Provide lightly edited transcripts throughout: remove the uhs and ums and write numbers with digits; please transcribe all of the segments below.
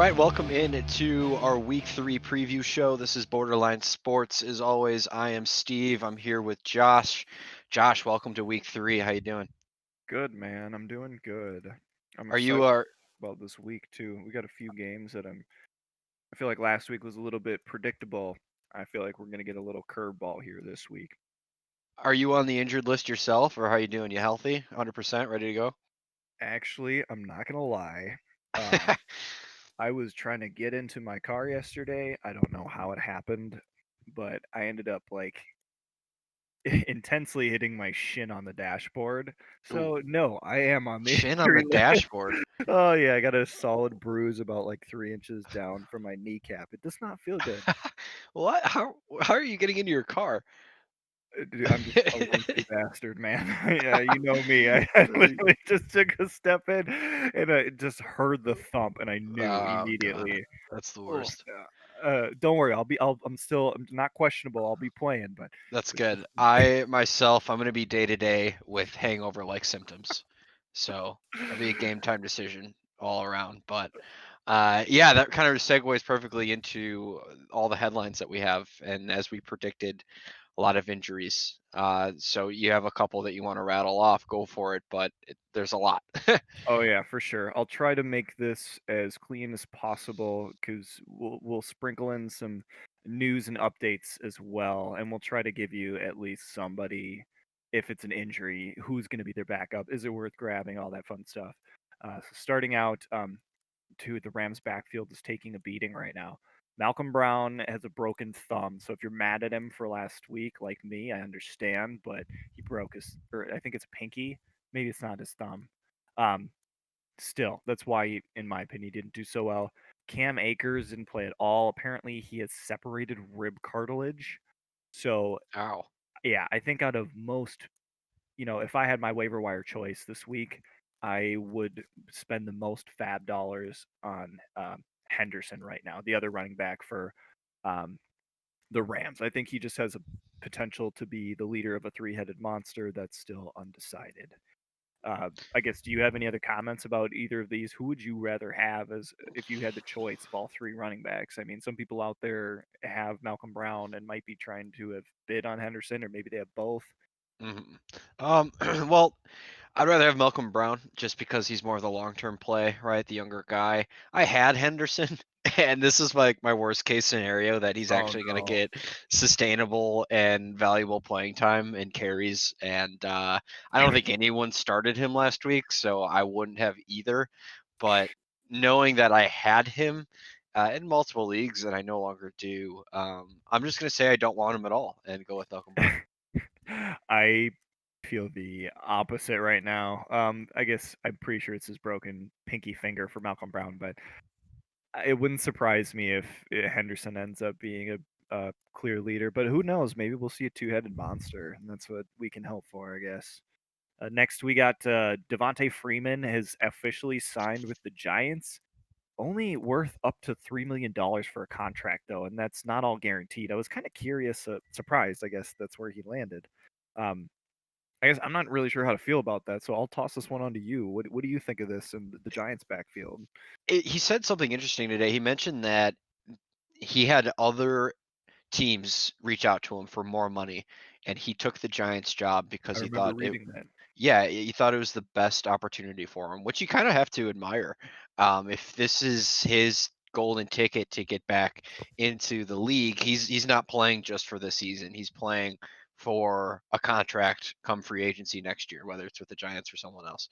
right, welcome in to our week 3 preview show. This is Borderline Sports. As always, I am Steve. I'm here with Josh. Josh, welcome to week 3. How you doing? Good, man. I'm doing good. I'm Are you excited are about this week too. We got a few games that I feel like last week was a little bit predictable. I feel like we're gonna get a little curveball here this week. are you on the injured list yourself, or how you doing? You healthy? 100% ready to go? Actually, I'm not gonna lie. Um, I was trying to get into my car yesterday. I don't know how it happened, but I ended up like intensely hitting my shin on the dashboard. Ooh, So no, I am on the shin on the injury list. dashboard. Oh yeah, I got a solid bruise about like 3 inches down from my kneecap. It does not feel good. What? How are you getting into your car? Dude, I'm just a wimpy bastard, man. Yeah, you know me. I literally just took a step in and I just heard the thump and I knew Oh God, immediately. that's the Oh, worst. don't worry. I'm not questionable. I'll be playing, but That's it's just good. I myself, I'm gonna be day to day with hangover-like symptoms, so that'll be a game time decision all around. But yeah, that kind of segues perfectly into all the headlines that we have, and as we predicted, a lot of injuries. So you have a couple that you want to rattle off, go for it. But there's a lot. oh yeah, for sure. I'll try to make this as clean as possible because we'll sprinkle in some news and updates as well, and we'll try to give you at least somebody, if it's an injury, who's going to be their backup. Is it worth grabbing? All that fun stuff. So starting out, the Rams' backfield is taking a beating right now. Malcolm Brown has a broken thumb, so if you're mad at him for last week, like me, I understand, but he broke his, or I think it's a pinky. Maybe it's not his thumb. Um, Still, that's why, in my opinion, he didn't do so well. Cam Akers didn't play at all. Apparently, he has separated rib cartilage. So, Ow. yeah, I think out of most, if I had my waiver wire choice this week, I would spend the most fab dollars on Henderson right now, the other running back for um, the Rams. I think he just has a potential to be the leader of a three-headed monster that's still undecided. I guess, do you have any other comments about either of these? Who would you rather have as if you had the choice of all three running backs? I mean, some people out there have Malcolm Brown and might be trying to have bid on Henderson, or maybe they have both. Mhm. Well, I'd rather have Malcolm Brown just because he's more of the long-term play, right? The younger guy. I had Henderson, and this is like my worst case scenario that he's Oh actually going to no. get sustainable and valuable playing time and carries. And I don't think anyone started him last week, so I wouldn't have either. But knowing that I had him in multiple leagues and I no longer do, I'm just going to say I don't want him at all and go with Malcolm Brown. I feel the opposite right now. I guess I'm pretty sure it's his broken pinky finger for Malcolm Brown, but it wouldn't surprise me if Henderson ends up being a clear leader. But who knows? Maybe we'll see a two-headed monster, and that's what we can hope for, I guess. Next, we got Devontae Freeman has officially signed with the Giants. Only worth up to $3 million for a contract, though, and that's not all guaranteed. I was kind of curious, surprised. I guess that's where he landed. Um, I guess I'm not really sure how to feel about that, so I'll toss this one on to you. What do you think of this in the Giants' backfield? He said something interesting today. He mentioned that he had other teams reach out to him for more money, and he took the Giants job I because he remember thought it reading that. yeah, he thought it was the best opportunity for him, which you kind of have to admire. If this is his golden ticket to get back into the league, he's not playing just for this season. He's playing for a contract come free agency next year, whether it's with the Giants or someone else.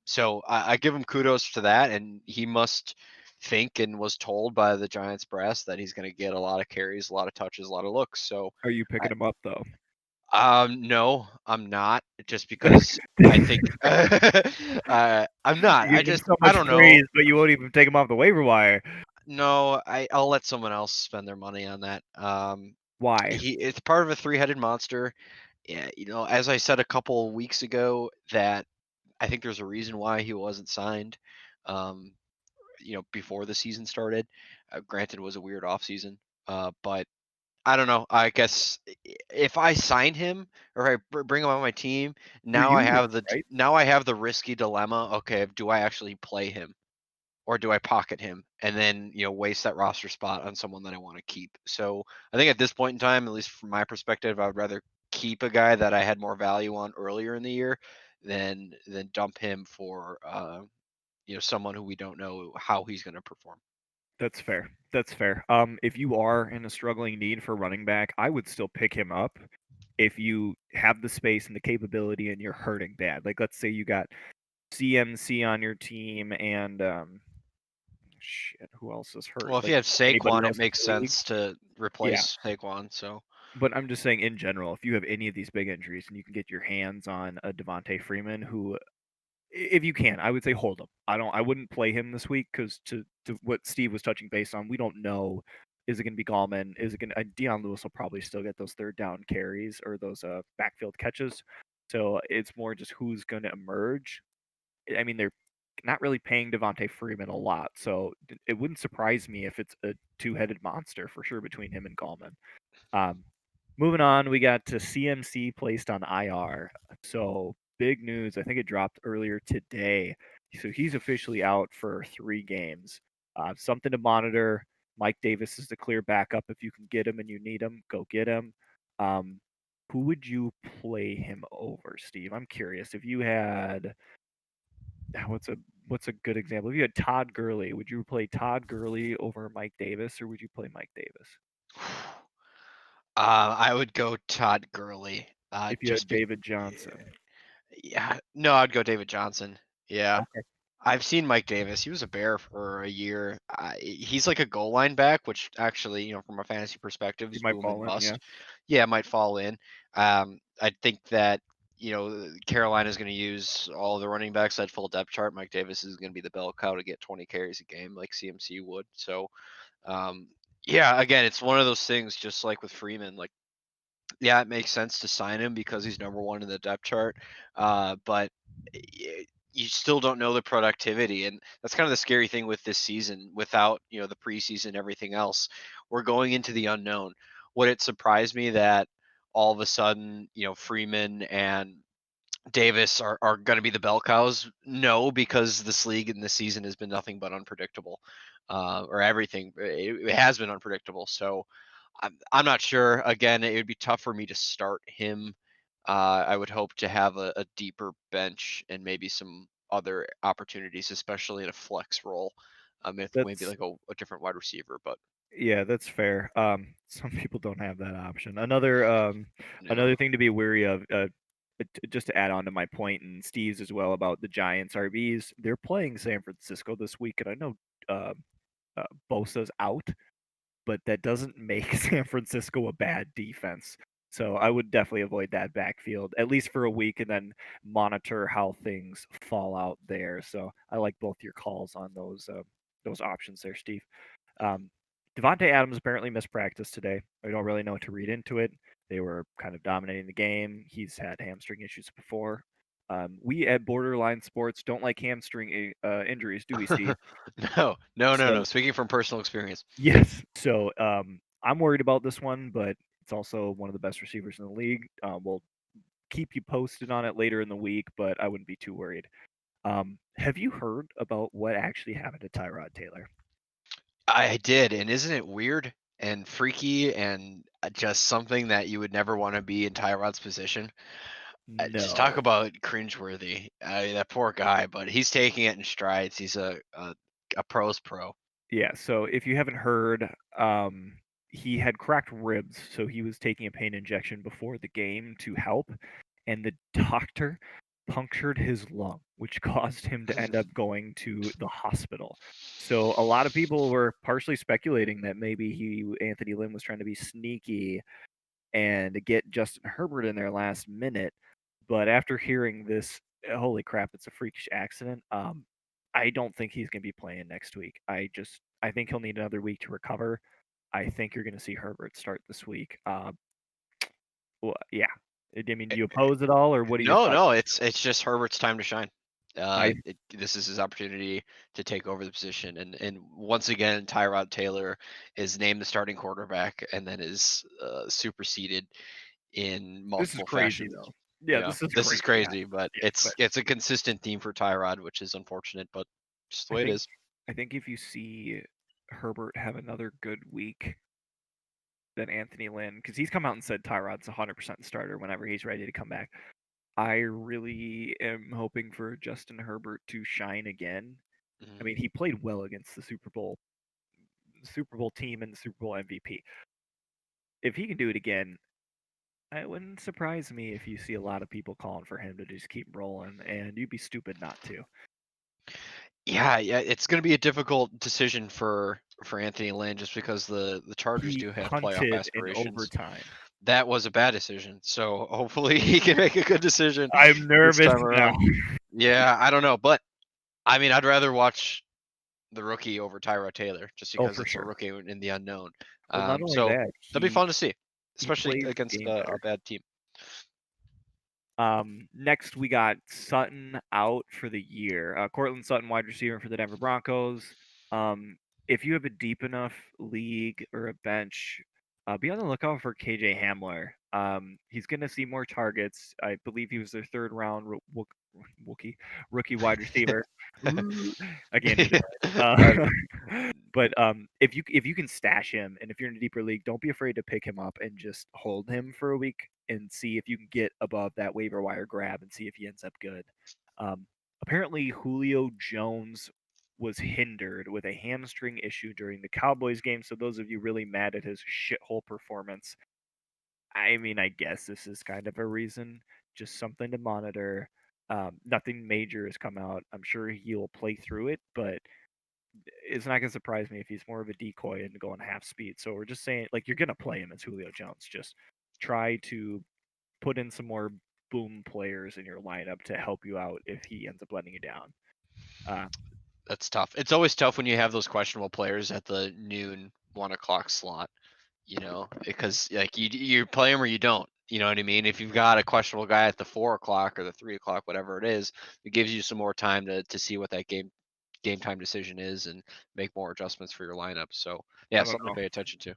So I give him kudos to that, and he must think and was told by the Giants brass that he's going to get a lot of carries, a lot of touches, a lot of looks. So Are you picking him up though? no, I'm not. Just because I think I'm not. You give him so I much don't know. praise, but you won't even take him off the waiver wire. No, I'll let someone else spend their money on that. Why? It's part of a three-headed monster. Yeah, as I said a couple weeks ago, that I think there's a reason why he wasn't signed. Um, before the season started. Granted, it was a weird offseason, but I don't know. I guess if I sign him or I bring him on my team, You now I you would, have the right? now I have the risky dilemma. Okay, do I actually play him? or do I pocket him and then waste that roster spot on someone that I want to keep? So I think at this point in time, at least from my perspective, I would rather keep a guy that I had more value on earlier in the year than dump him for someone who we don't know how he's going to perform. That's fair. That's fair. If you are in a struggling need for running back, I would still pick him up if you have the space and the capability and you're hurting bad. Like, let's say you got CMC on your team and shit, who else is hurt? Well, if Like you have anybody Saquon, it else in makes the league? sense to Yeah, replace Saquon. So but I'm just saying in general, if you have any of these big injuries and you can get your hands on a Devontae Freeman, who, if you can, I would say hold him. I wouldn't play him this week because to what Steve was touching base on, we don't know. Is it going to be Gallman? Is it going to Deion Lewis will probably still get those third down carries or those backfield catches. So it's more just who's going to emerge. I mean, they're not really paying Devontae Freeman a lot, so it wouldn't surprise me if it's a two-headed monster for sure between him and Gallman. Um, moving on, we got to CMC placed on IR. So big news. I think it dropped earlier today. So he's officially out for 3 games. Something to monitor. Mike Davis is the clear backup. If you can get him and you need him, go get him. Um, who would you play him over, Steve? I'm curious. If you had what's a good example? If you had Todd Gurley, would you play Todd Gurley over Mike Davis, or would you play Mike Davis? I would go Todd Gurley. If you Just had be David Johnson. Yeah, no, I'd go David Johnson. Yeah. Okay. I've seen Mike Davis. He was a Bear for a year. He's like a goal line back, which actually, from a fantasy perspective, He is might boom and fall in, yeah. bust. Yeah, might fall in. I think that Carolina is going to use all the running backs at full depth chart. Mike Davis is going to be the bell cow to get 20 carries a game, like CMC would. So, um, yeah, again, it's one of those things, just like with Freeman. Like, yeah, it makes sense to sign him because he's number one in the depth chart. But you still don't know the productivity, and that's kind of the scary thing with this season. Without the preseason, everything else, we're going into the unknown. Would it surprise me that all of a sudden, Freeman and Davis are going to be the bell cows? No, because this league and this season has been nothing but unpredictable, or everything. It has been unpredictable. So I'm not sure. Again, it would be tough for me to start him. I would hope to have a deeper bench and maybe some other opportunities, especially in a flex role. If maybe That's like a different wide receiver, but yeah, that's fair. Some people don't have that option. no. Another thing to be wary of, just to add on to my point and Steve's as well about the Giants RBs, they're playing San Francisco this week, and I know uh, Bosa's out, but that doesn't make San Francisco a bad defense. So I would definitely avoid that backfield at least for a week, and then monitor how things fall out there. So I like both your calls on those options there, Steve. Um, Devontae Adams apparently missed practice today. I don't really know what to read into it. They were kind of dominating the game. He's had hamstring issues before. We at Borderline Sports don't like hamstring injuries, do we, Steve? No, no, no, So no. Speaking from personal experience. yes. So I'm worried about this one, but it's also one of the best receivers in the league. We'll keep you posted on it later in the week, but I wouldn't be too worried. Have you heard about what actually happened to Tyrod Taylor? I did, and isn't it weird and freaky and just something that you would never want to be in Tyrod's position? Just talk No. about cringeworthy. That poor guy, but he's taking it in strides. He's a pro's pro. Yeah, so if you haven't heard, he had cracked ribs, so he was taking a pain injection before the game to help, and the doctor punctured his lung, which caused him to end up going to the hospital. So a lot of people were partially speculating that maybe Anthony Lynn was trying to be sneaky and get Justin Herbert in there last minute. But after hearing this, holy crap, it's a freakish accident. I don't think he's going to be playing next week. I think he'll need another week to recover. I think you're going to see Herbert start this week. Well, yeah. I mean, do you oppose it all, or what are your No, thoughts? no, it's just Herbert's time to shine. I This is his opportunity to take over the position, and once again, Tyrod Taylor is named the starting quarterback, and then is superseded in This is multiple crazy fashions. though. Yeah, Yeah, this is this is crazy. Yeah, crazy, but yeah. But it's a consistent theme for Tyrod, which is unfortunate, but just the I way it think is. I think if you see Herbert have another good week than Anthony Lynn, because he's come out and said Tyrod's 100% starter whenever he's ready to come back. I really am hoping for Justin Herbert to shine again. I Mhm. mean, he played well against the Super Bowl team and the Super Bowl MVP. If he can do it again, it wouldn't surprise me if you see a lot of people calling for him to just keep rolling, and you'd be stupid not to. Yeah, yeah, it's going to be a difficult decision for Anthony Lynn just because the Chargers He do have playoff punted in aspirations. overtime. That was a bad decision. So hopefully he can make a good decision I'm this nervous time now. around. Yeah, I don't know, but I mean, I'd rather watch the rookie over Tyrod Taylor just Oh, because for it's a sure. rookie in the unknown. Well, not only So that, that'll be he fun to see, he especially plays the against game a better. bad team. Next we got Sutton out for the year. Cortland Sutton, wide receiver for the Denver Broncos. Um, if you have a deep enough league or a bench, be on the lookout for KJ Hamler. He's going to see more targets. I believe he was their third round rookie wide receiver. Ooh, I can't do that. I- But if you can stash him, and if you're in a deeper league, don't be afraid to pick him up and just hold him for a week and see if you can get above that waiver wire grab and see if he ends up good. Apparently, Julio Jones was hindered with a hamstring issue during the Cowboys game. So those of you really mad at his shithole performance, I mean, I guess this is kind of a reason, just something to monitor. Nothing major has come out. I'm sure he'll play through it, but it's not going to surprise me if he's more of a decoy and going half speed. So we're just saying, like, you're going to play him as Julio Jones. Just try to put in some more boom players in your lineup to help you out if he ends up letting you down. Uh, that's tough. It's always tough when you have those questionable players at the noon 1 o'clock slot. Because like you play him or you don't. You know what I mean? If you've got a questionable guy at the 4 o'clock or the 3 o'clock, whatever it is, it gives you some more time to see what that game time decision is and make more adjustments for your lineup. So yeah, I don't something to know. pay attention to.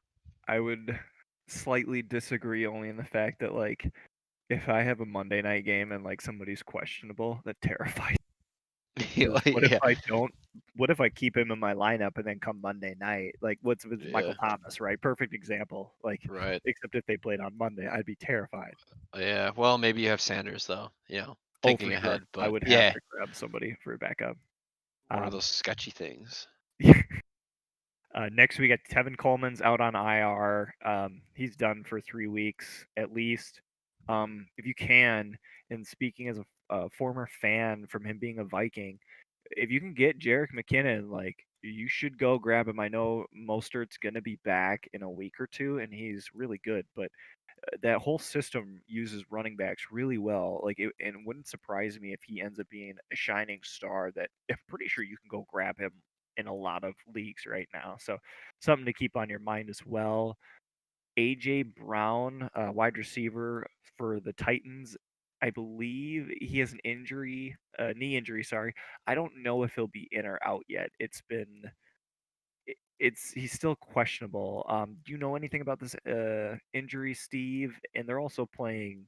I would slightly disagree only in the fact that, like, if I have a Monday night game and like somebody's questionable, that terrifies. Because what if Yeah, I don't? What if I keep him in my lineup and then come Monday night? Like, what's with Michael yeah, Thomas, right? Perfect example. Like, right. except if they played on Monday, I'd be terrified. Yeah, well, maybe you have Sanders though. Oh, for Thinking sure. ahead, I but would have yeah, to grab somebody for a backup. one of Um, those sketchy things. Next, we got Tevin Coleman's out on IR. He's done for 3 weeks at least. If you can, and speaking as a former fan from him being a Viking, if you can get Jerick McKinnon, like, you should go grab him. I know Mostert's gonna be back in a week or two, and he's really good, but that whole system uses running backs really well. Like, and it wouldn't surprise me if he ends up being a shining star. That I'm pretty sure you can go grab him in a lot of leagues right now. So something to keep on your mind as well. AJ Brown, wide receiver for the Titans. I believe he has an injury, knee injury. Sorry, I don't know if he'll be in or out yet. It's he's still questionable. Do you know anything about this injury, Steve? And they're also playing,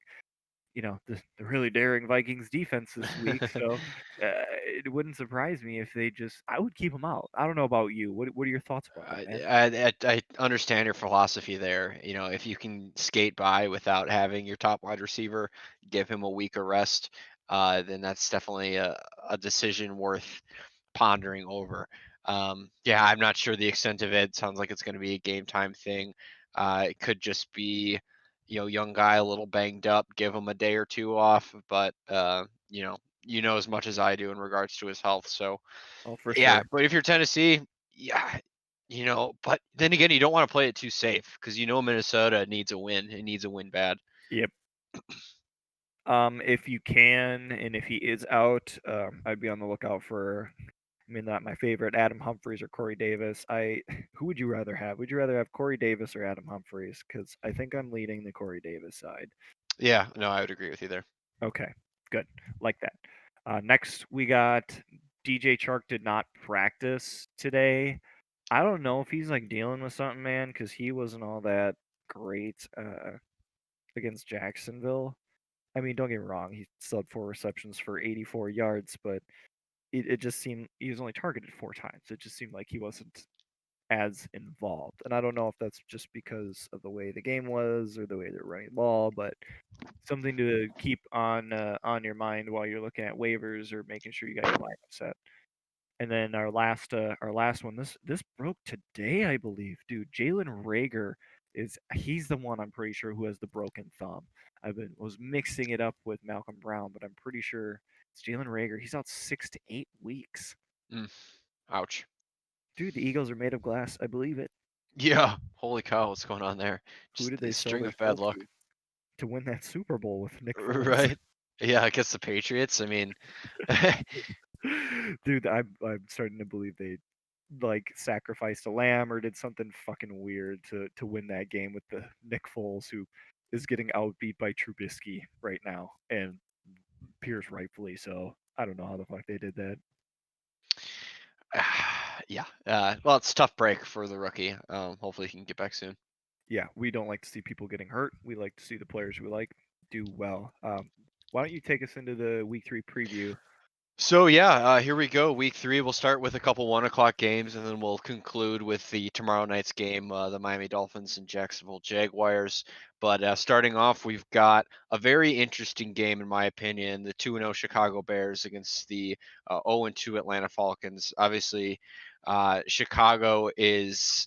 the really daring Vikings defense this week. So it wouldn't surprise me if they just. I would keep him out. I don't know about you. What are your thoughts about that, I, man? I understand your philosophy there. If you can skate by without having your top wide receiver, give him a week of rest, then that's definitely a decision worth pondering over. Yeah, I'm not sure the extent of it. Sounds like it's going to be a game time thing. It could just be, young guy a little banged up, give him a day or two off. But you know as much as I do in regards to his health. So Oh, for yeah, sure. but if you're Tennessee, yeah, but then again, you don't want to play it too safe because Minnesota needs a win. It needs a win bad. Yep. If you can, and if he is out, I'd be on the lookout for. I mean, not my favorite, Adam Humphries or Corey Davis. Who would you rather have? Would you rather have Corey Davis or Adam Humphries? Because I think I'm leading the Corey Davis side. Yeah, no, I would agree with you there. Okay, good. Like that. Next, we got DJ Chark did not practice today. I don't know if he's like dealing with something, man, because he wasn't all that great against Jacksonville. I mean, don't get me wrong, he still had 4 receptions for 84 yards, but it just seemed he was only targeted 4 times. It just seemed like he wasn't as involved. And I don't know if that's just because of the way the game was or the way they're running the ball, but something to keep on your mind while you're looking at waivers or making sure you got your lineup set. And then our last one, this broke today, I believe, dude. Jalen Rager he's the one I'm pretty sure who has the broken thumb. Was mixing it up with Malcolm Brown, but I'm pretty sure it's Jalen Rager. He's out 6 to 8 weeks. Mm, ouch. Dude, the Eagles are made of glass. I believe it. Yeah. Holy cow, what's going on there? Who Just did a they sell string their of bad soul luck. to win that Super Bowl with Nick Foles? Right? Yeah, I guess the Patriots. I mean, Dude, I'm starting to believe they like sacrificed a lamb or did something fucking weird to win that game with the Nick Foles who is getting outbeat by Trubisky right now and Pierce rightfully so. I don't know how the fuck they did that. yeah. Well, it's a tough break for the rookie. Hopefully he can get back soon. Yeah, we don't like to see people getting hurt. We like to see the players we like do well. Why don't you take us into the week 3 preview? So yeah, here we go. Week 3. We'll start with a couple 1 o'clock games, and then we'll conclude with the tomorrow night's game, the Miami Dolphins and Jacksonville Jaguars. But starting off, we've got a very interesting game, in my opinion. The 2-0 Chicago Bears against the 0-2 Atlanta Falcons. Obviously, Chicago is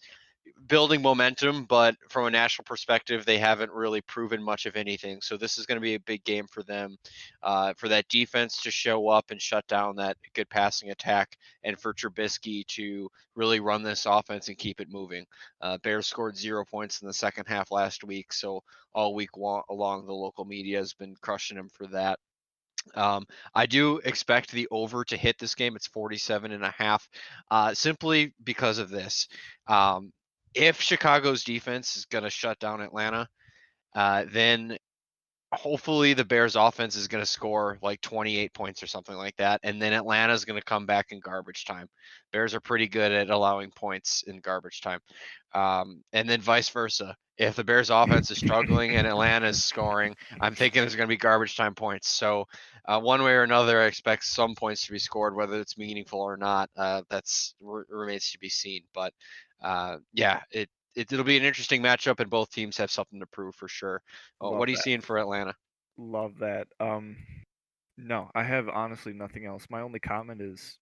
building momentum, but from a national perspective, they haven't really proven much of anything. So this is going to be a big game for them, for that defense to show up and shut down that good passing attack, and for Trubisky to really run this offense and keep it moving. Bears scored 0 points in the second half last week, so all week along the local media has been crushing them for that. I do expect the over to hit this game. It's 47 and a half, simply because of this. Um, if Chicago's defense is going to shut down Atlanta, then hopefully the Bears offense is going to score like 28 points or something like that. And then Atlanta's going to come back in garbage time. Bears are pretty good at allowing points in garbage time. And then vice versa. If the Bears offense is struggling and Atlanta is scoring, I'm thinking there's going to be garbage time points. So one way or another, I expect some points to be scored, whether it's meaningful or not. That's remains to be seen. But yeah, it'll be an interesting matchup, and both teams have something to prove for sure. Love What are you that. seeing for Atlanta? Love that. No, I have honestly nothing else. My only comment is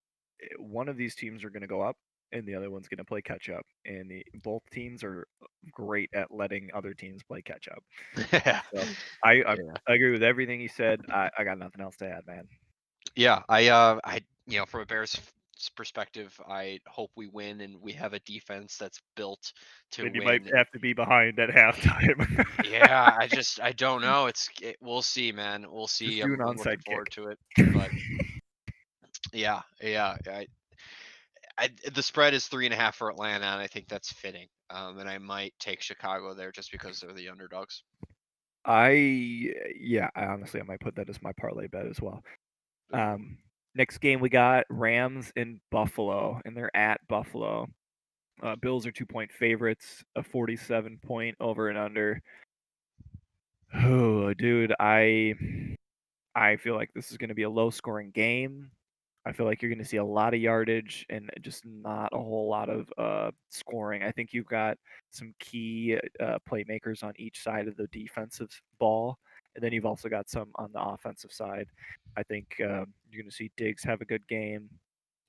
one of these teams are going to go up and the other one's going to play catch up. And both teams are great at letting other teams play catch up. Yeah, So I, I, yeah, I agree with everything you said. I got nothing else to add, man. yeah. From a Bears perspective, I hope we win, and we have a defense that's built to And you might win. have to be behind at halftime. Yeah, I don't know. We'll see, man. We'll Just see. do an I'm looking onside forward kick. to it. But yeah. The spread is 3.5 for Atlanta, and I think that's fitting. And I might take Chicago there just because they're the underdogs. I honestly I might put that as my parlay bet as well. Ooh. Next game we got Rams in Buffalo, and they're at Buffalo. Bills are 2-point favorites, a 47-point over and under. Oh, dude, I feel like this is going to be a low-scoring game. I feel like you're going to see a lot of yardage and just not a whole lot of scoring. I think you've got some key playmakers on each side of the defensive ball, and then you've also got some on the offensive side. I think you're going to see Diggs have a good game.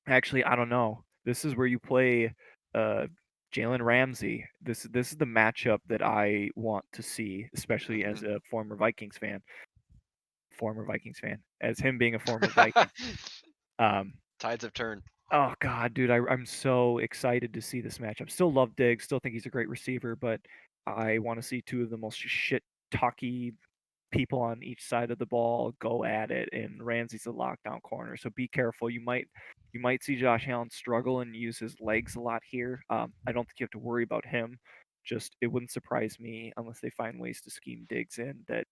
Actually, I don't know. This is where you play uh, Jalen Ramsey. This is the matchup that I want to see, especially as Mhm. a former Vikings fan. Former Vikings fan, as him being a former Viking. Um, Tides have turned. oh God, dude, I'm so excited to see this matchup. Still love Diggs. Still think he's a great receiver, but I want to see two of the most shit talky people on each side of the ball go at it, and Ramsey's a lockdown corner, so be careful. You might see Josh Allen struggle and use his legs a lot here. I don't think you have to worry about him. Just it wouldn't surprise me unless they find ways to scheme Diggs in that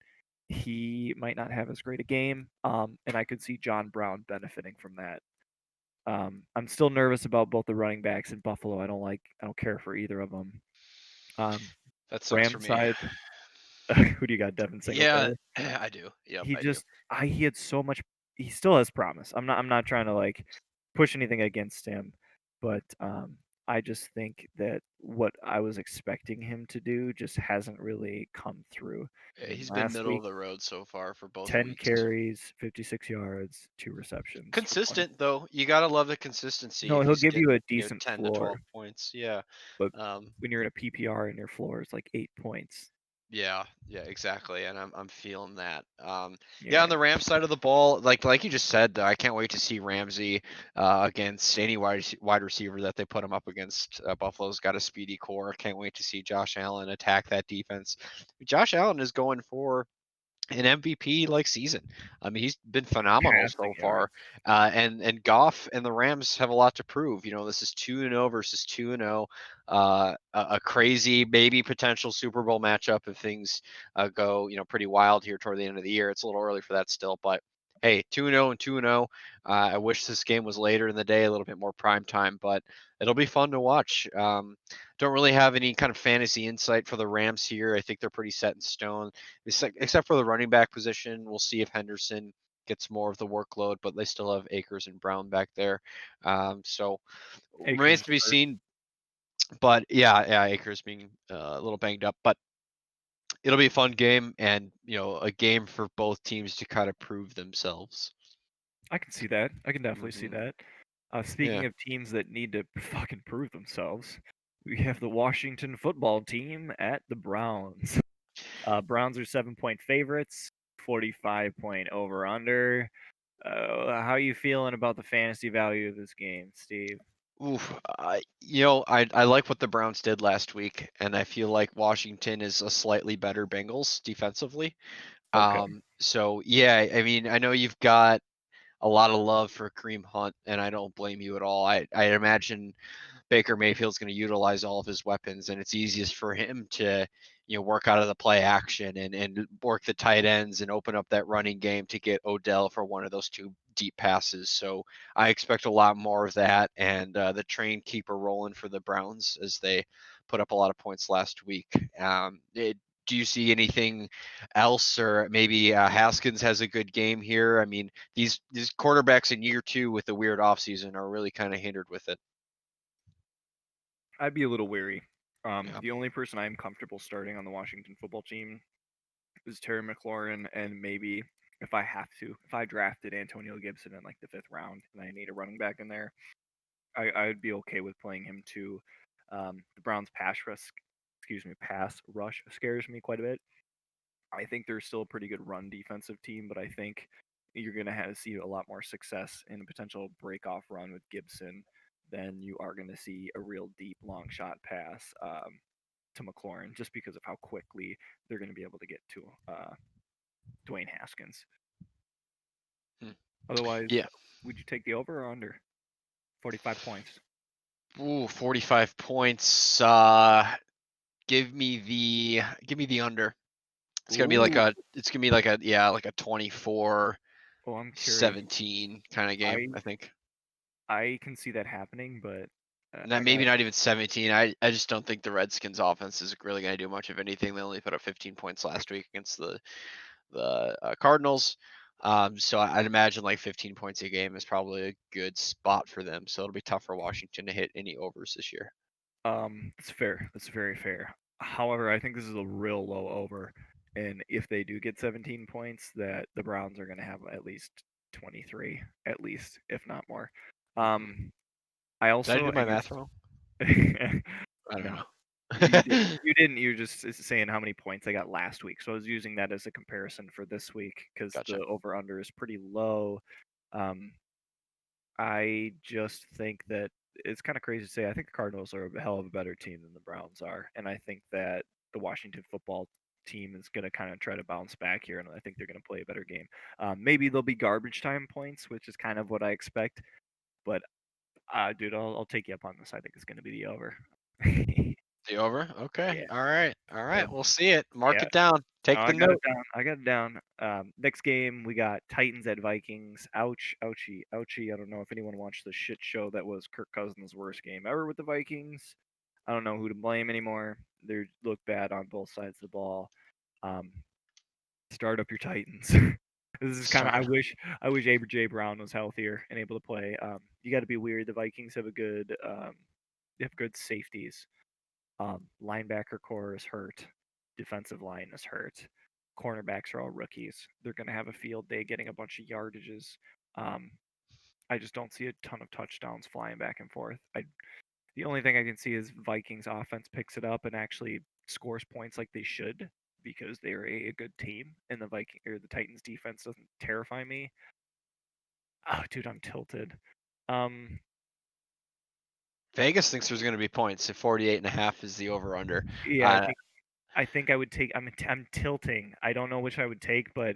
he might not have as great a game. And I could see John Brown benefiting from that. I'm still nervous about both the running backs in Buffalo. I don't care for either of them. Um, That sucks for Ram me. side, who do you got? Devin Yeah, Singletary. I do. Yep, He I do. just, he had so much. He still has promise. I'm not trying to like push anything against him, but I just think that what I was expecting him to do just hasn't really come through. I Yeah, mean, he's been last middle of week, the road so far for both 10 weeks. carries, 56 yards, 2 receptions for 20. Consistent though, you gotta love the consistency No, if he'll he's give you getting a decent 10 to 12 floor, points. Yeah. but Um, when you're in a PPR and your floor is like 8 points. yeah, exactly, and I'm feeling that. Yeah, on Yeah. the Rams side of the ball, like you just said, though, I can't wait to see Ramsey against any wide receiver that they put him up against. Buffalo's got a speedy core. Can't wait to see Josh Allen attack that defense. Josh Allen is going for an MVP like season. I mean, he's been phenomenal Passing so far. yards. And Goff and the Rams have a lot to prove. You know, this is 2-0 versus 2-0. A crazy, maybe potential Super Bowl matchup if things go, pretty wild here toward the end of the year. It's a little early for that still, but hey, 2-0 and 2-0. I wish this game was later in the day, a little bit more prime time, but it'll be fun to watch. Don't really have any kind of fantasy insight for the Rams here. I think they're pretty set in stone except for the running back position. We'll see if Henderson gets more of the workload, but they still have Akers and Brown back there. So Akers remains is to be hurt. seen. But yeah, Akers being a little banged up, but it'll be a fun game and a game for both teams to kind of prove themselves. I can see that. I can definitely see Hmm. that. Yeah. Speaking of teams that need to fucking prove themselves, we have the Washington football team at the Browns. Browns are 7-point favorites, 45-point over under. How you feeling about the fantasy value of this game, Steve? Oof, I like what the Browns did last week, and I feel like Washington is a slightly better Bengals defensively. Okay. So yeah, I mean, I know you've got a lot of love for Kareem Hunt, and I don't blame you at all. I imagine Baker Mayfield's going to utilize all of his weapons, and it's easiest for him to, work out of the play action and work the tight ends and open up that running game to get Odell for one of those two deep passes. So I expect a lot more of that, and the train keeper rolling for the Browns as they put up a lot of points last week. Do you see anything else, or maybe Haskins has a good game here? I mean, these quarterbacks in year two with the weird offseason are really kind of hindered with it. I'd be a little weary. Yeah. The only person I'm comfortable starting on the Washington football team is Terry McLaurin, and maybe if I have to, if I drafted Antonio Gibson in like the 5th round and I need a running back in there, I would be okay with playing him too. The Browns pass rush scares me quite a bit. I think they're still a pretty good run defensive team, but I think you're going to have to see a lot more success in a potential break-off run with Gibson than you are going to see a real deep long shot pass to McLaurin, just because of how quickly they're going to be able to get to Dwayne Haskins. Hmm. Otherwise, Yeah. would you take the over or under 45 points? Ooh, 45 points. Give me the under. Ooh, It's gonna be like a yeah, like a 24 oh, I'm curious. 17 kind of game, I I think. I can see that happening, but Not I got maybe not even 17. I just don't think the Redskins offense is really gonna do much of anything. They only put up 15 points last week against the Cardinals. So I'd imagine like 15 points a game is probably a good spot for them. So it'll be tough for Washington to hit any overs this year. It's fair. That's very fair. However, I think this is a real low over, and if they do get 17 points, that the Browns are going to have at least 23, at least, if not more. Mhm. Um, I Did I also, do my and math wrong? you're I don't no, know. you did. You didn't. You're just saying how many points I got last week. So I was using that as a comparison for this week because the Gotcha. over under is pretty low. Um, I just think that it's kind of crazy to say. I think the Cardinals are a hell of a better team than the Browns are, and I think that the Washington football team is going to kind of try to bounce back here, and I think they're going to play a better game. Maybe there'll be garbage time points, which is kind of what I expect. But dude, I'll take you up on this. I think it's going to be the over. The over? Okay. Yeah. All right. All Yeah. right. We'll see it. Mark Yeah. it down. No, Take I the got it note. down. I got it down. Next game we got Titans at Vikings. Ouch, ouchie, ouchie. I don't know if anyone watched the shit show that was Kirk Cousins' worst game ever with the Vikings. I don't know who to blame anymore. They look bad on both sides of the ball. Um, start up your Titans. This is kind of Sorry. I wish AJ Brown was healthier and able to play. You got to be weird. The Vikings have a good they have good safeties. Linebacker core is hurt. Defensive line is hurt. Cornerbacks are all rookies. They're going to have a field day getting a bunch of yardages. Um, I just don't see a ton of touchdowns flying back and forth. The only thing I can see is Vikings offense picks it up and actually scores points like they should because they're a good team, and the Titans defense doesn't terrify me. Oh, dude, I'm tilted. Um, Vegas thinks there's going to be points. If 48.5 is the over under. yeah, Uh, I think I would take. I'm tilting. I don't know which I would take, but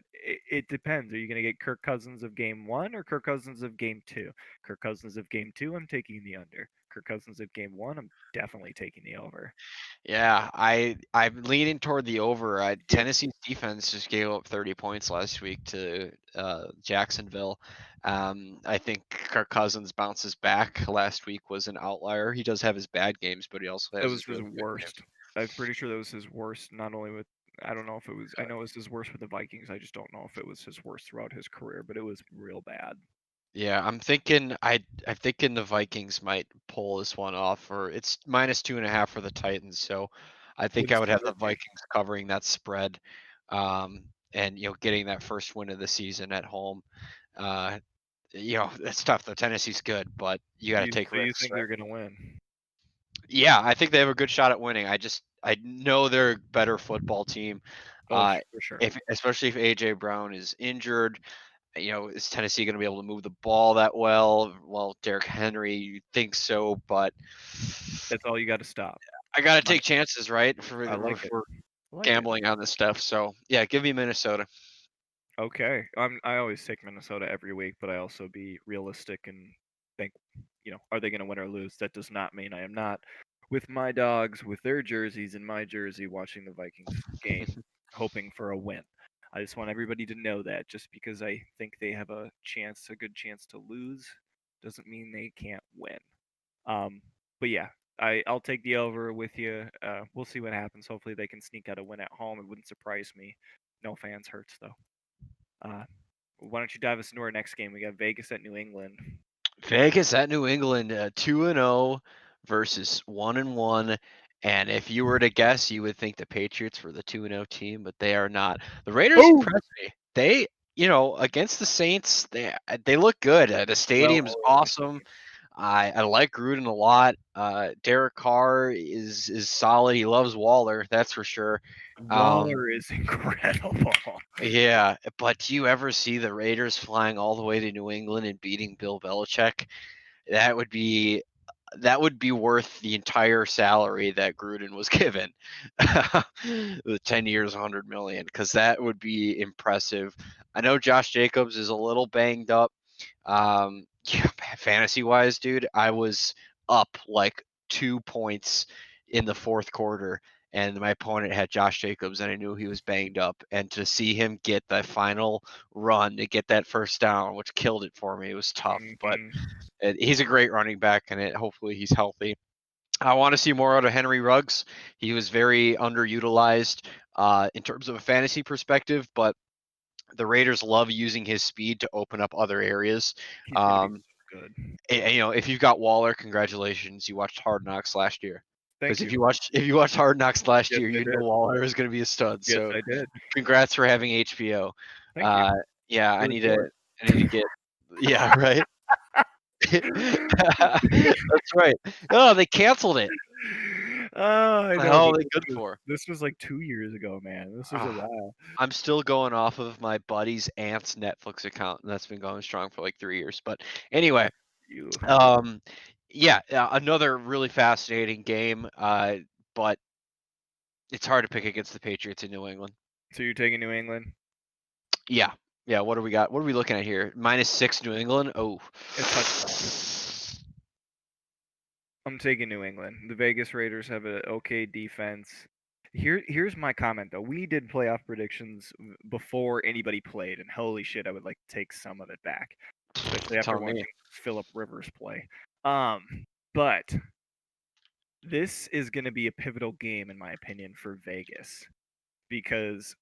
it depends. Are you going to get Kirk Cousins of Game 1 or Kirk Cousins of Game 2? Kirk Cousins of Game 2, I'm taking the under. Kirk Cousins of Game 1, I'm definitely taking the over. yeah, I'm leaning toward the over. Yeah, Tennessee's defense just gave up 30 points last week to Jacksonville. I think Kirk Cousins bounces back. Last week was an outlier. He does have his bad games, but he also that has was his his really good games. worst. I'm pretty sure that was his worst. Not only with, I don't know if it was. I know it was his worst with the Vikings. I just don't know if it was his worst throughout his career. But it was real bad. Yeah, I'm thinking the Vikings might pull this one off, or it's -2.5 for the Titans. So I What think is I the would have the spread? Vikings covering that spread, and getting that first win of the season at home. Uh, it's tough though. Tennessee's good, but you got to take So you risks, think right? they're gonna win? Yeah, I think they have a good shot at winning. I know they're a better football team. Oh, Uh, for sure. if especially if AJ Brown is injured, is Tennessee going to be able to move the ball that well? Well, Derrick Henry, you think so, but That's all you got to stop. I got to My, take chances, right? I like If it. we're I like it. gambling on this stuff. So yeah, give me Minnesota. Okay. I always take Minnesota every week, but I also be realistic and think, are they going to win or lose? That does not mean I am not with my dogs with their jerseys in my jersey watching the Vikings game, hoping for a win. I just want everybody to know that just because I think they have a good chance to lose, doesn't mean they can't win. Um, but yeah, I'll take the over with you. We'll see what happens. Hopefully they can sneak out a win at home. It wouldn't surprise me. No fans hurts though. Uh, why don't you dive us into our next game? We got Vegas at New England. Vegas at New England, 2-0 versus 1-1. And if you were to guess, you would think the Patriots were the 2-0 team, but they are not. The Raiders Oh, impressed me. They, against the Saints, they look good. The well stadium's oiled awesome. machine. I like Gruden a lot. Derek Carr is solid. He loves Waller, that's for sure. Um, Waller is incredible. yeah, but do you ever see the Raiders flying all the way to New England and beating Bill Belichick? That would be that would be worth the entire salary that Gruden was given. The 10 years, 100 million, because that would be impressive. I know Josh Jacobs is a little banged up. Yeah, fantasy wise, dude, I was up like 2 points in the fourth quarter, and my opponent had Josh Jacobs, and I knew he was banged up. And to see him get that final run to get that first down, which killed it for me, it was tough. But Mhm. he's a great running back, and hopefully he's healthy. I want to see more out of Henry Ruggs. He was very underutilized in terms of a fantasy perspective, but the Raiders love using his speed to open up other areas. He's gonna be Um, so good. if you've got Waller, congratulations, you watched Hard Knocks last year. Because Thank you. if you watched Hard Knocks last Yes, year, I you know did. Waller is going to be a stud. Yes, So I did. congrats for having HBO. Thank you Uh, yeah, for the joy. I need to get yeah right. That's right. Oh, they canceled it. Oh, I What the know, hell but are they good for? this was like 2 years ago, man. This was a Ah, while. I'm still going off of my buddy's aunt's Netflix account, and that's been going strong for like 3 years. But anyway, You. um, yeah, another really fascinating game. But it's hard to pick against the Patriots in New England. So you're taking New England? Yeah, yeah. What do we got? What are we looking at here? -6 New England. Oh, A touchdown. I'm taking New England. The Vegas Raiders have an okay defense. Here's my comment though. We did playoff predictions before anybody played, and holy shit, I would like to take some of it back, especially after tell me. watching Philip Rivers play. But this is going to be a pivotal game in my opinion for Vegas because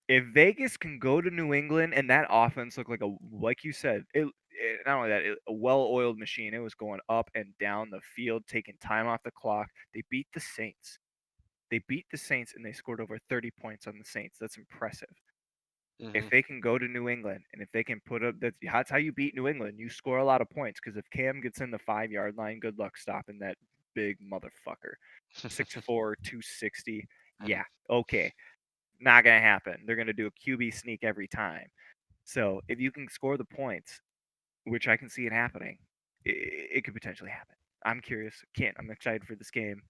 if Vegas can go to New England and that offense looked like you said, not only that, a well-oiled machine. It was going up and down the field, taking time off the clock. They beat the Saints. They beat the Saints and they scored over 30 points on the Saints. That's impressive. If Hmm. they can go to New England and if they can put up that's how you beat New England. You score a lot of points because if Cam gets in the 5 yard line, good luck stopping that big motherfucker. 6'4", 260. Yeah, okay. Not gonna happen. They're gonna do a QB sneak every time. So if you can score the points, which I can see it happening, it could potentially happen. I'm curious. Can't. I'm excited for this game.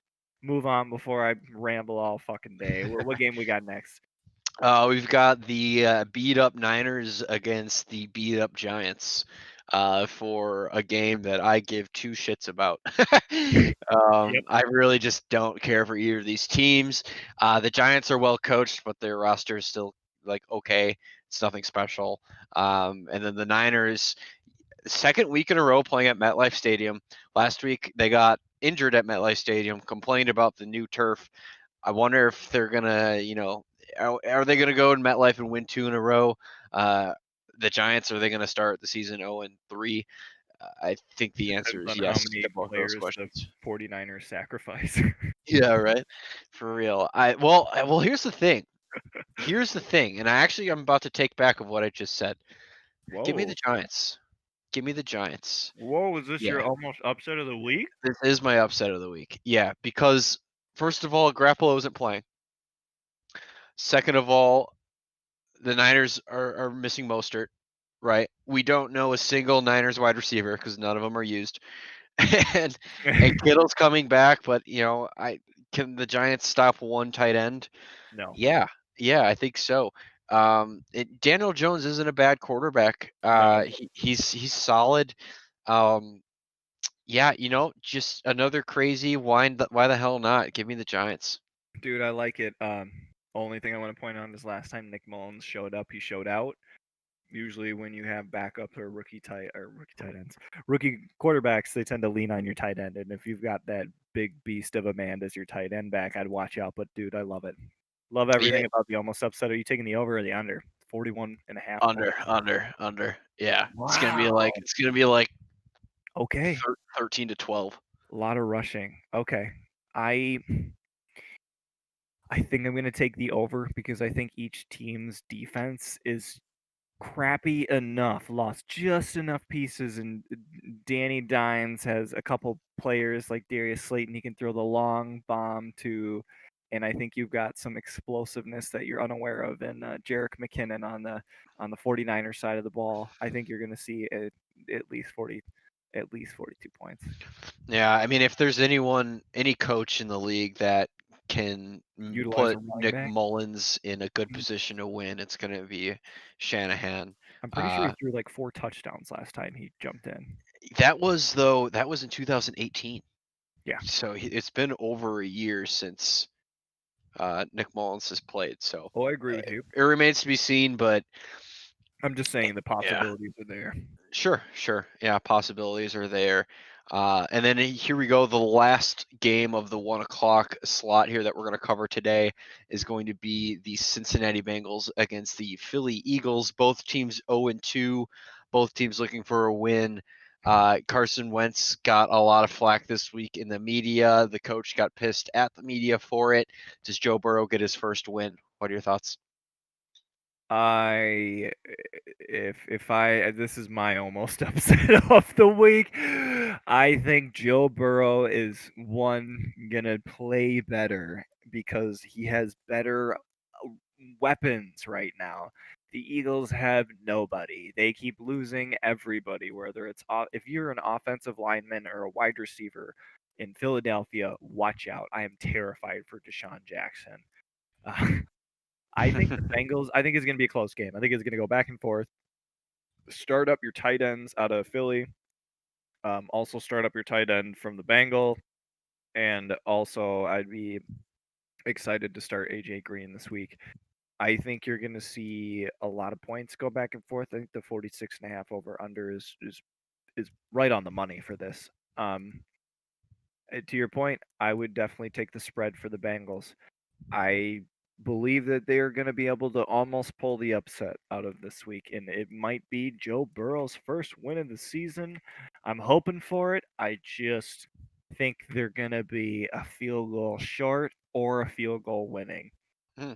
Move on before I ramble all fucking day. What game we got next? We've got the beat up Niners against the beat up Giants for a game that I give two shits about. Yep. I really just don't care for either of these teams. The Giants are well coached, but their roster is still like okay. It's nothing special. And then the Niners, second week in a row playing at MetLife Stadium. Last week they got injured at MetLife Stadium, complained about the new turf. I wonder if they're gonna, are they gonna go in MetLife and win two in a row? Uh, the Giants, are they gonna start the season 0-3? I think the answer Depends is on how yes to many both of those players the questions. 49ers sacrifice. Yeah, right. For real. Well, here's the thing. Here's the thing, and I'm about to take back of what I just said. Give me the Whoa. Giants. Give me the Giants. Whoa, is this Yeah, your almost upset of the week? this is my upset of the week. Yeah, because first of all, Garoppolo isn't playing. Second of all, the Niners are missing Mostert, right? We don't know a single Niners wide receiver because none of them are used, and and Kittle's coming back, but I can the Giants stop one tight end? No. Yeah, yeah, I think so. Daniel Jones isn't a bad quarterback. Not at He's solid. Um, yeah, just another crazy why the hell not? Give me the Giants. Dude, I like it. Only thing I want to point out is last time Nick Mullins showed up, he showed out. Usually, when you have backup or rookie tight ends, rookie quarterbacks, they tend to lean on your tight end. And if you've got that big beast of a man as your tight end back, I'd watch out. But dude, I love it. Love Yeah, everything about the almost upset. Are you taking the over or the under? 41.5 points. under. Yeah, Wow. it's gonna be like Okay. 13-12. A lot of rushing. Okay. I I think I'm gonna take the over because I think each team's defense is crappy enough, lost just enough pieces, and Danny Dimes has a couple players like Darius Slayton he can throw the long bomb to, and I think you've got some explosiveness that you're unaware of in Jerick McKinnon on the 49er side of the ball. I think you're going to see at least 42 points. Yeah, I mean, if there's any coach in the league that can Utilize a put running Nick back. Mullins in a good Mhm. position to win, it's gonna be Shanahan. I'm pretty sure he Uh, threw like 4 touchdowns last time he jumped in. that was in 2018. Yeah. So it's been over a year since Nick Mullins has played. So Oh, I agree with you. it remains to be seen, but I'm just saying the yeah. possibilities are there. Sure, sure. Yeah, possibilities are there. And then here we go. The last game of the 1 o'clock slot here that we're going to cover today is going to be the Cincinnati Bengals against the Philly Eagles. Both teams 0-2. Both teams looking for a win. Carson Wentz got a lot of flack this week in the media. The coach got pissed at the media for it. Does Joe Burrow get his first win? What are your thoughts? I if I this is my almost upset of the week. I think Joe Burrow is one gonna play better because he has better weapons right now. The Eagles have nobody. They keep losing everybody. Whether it's if you're an offensive lineman or a wide receiver in Philadelphia, watch out. I am terrified for Deshaun Jackson. Uh, I think the Bengals. I think it's going to be a close game. I think it's going to go back and forth. Start up your tight ends out of Philly. Also start up your tight end from the Bengal, and also I'd be excited to start AJ Green this week. I think you're going to see a lot of points go back and forth. I think the 46.5 over under is right on the money for this. To your point, I would definitely take the spread for the Bengals. I believe that they are going to be able to almost pull the upset out of this week, and it might be Joe Burrow's first win of the season. I'm hoping for it. I just think they're going to be a field goal short or a field goal winning. Hmm.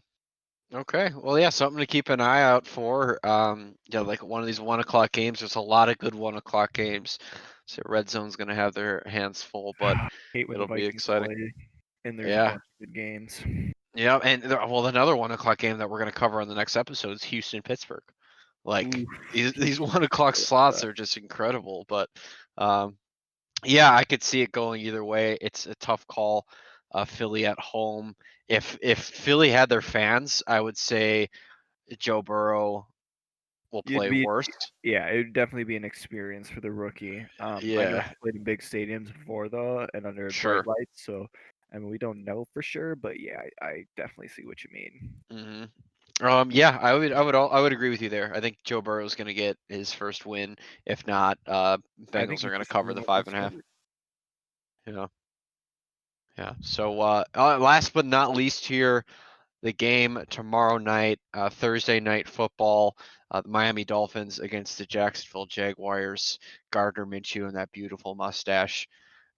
Okay. Well, yeah, something to keep an eye out for. Yeah, like one of these 1 o'clock games. There's a lot of good 1 o'clock games. So Red Zone's gonna have their hands full, but Hate when the it'll be Vikings exciting. play and there's a Yeah. bunch of good games. Yeah, and well, another 1 o'clock game that we're gonna cover on the next episode is Houston Pittsburgh. Like Oof. these 1 o'clock slots are just incredible. But um, yeah, I could see it going either way. It's a tough call. Philly at home. If Philly had their fans, I would say Joe Burrow will You'd play be worse. Yeah, it would definitely be an experience for the rookie. I know Yeah, he played in big stadiums before though, and under bright sure. lights, so I mean we don't know for sure, but yeah, I definitely see what you mean. Hmm. Yeah, I would agree with you there. I think Joe Burrow is going to get his first win. If not, I think Bengals are he's going to just cover one the of those 5.5. starters. Yeah, yeah. So last but not least here, the game tomorrow night, Thursday night football. The Miami Dolphins against the Jacksonville Jaguars. Gardner Minshew and that beautiful mustache.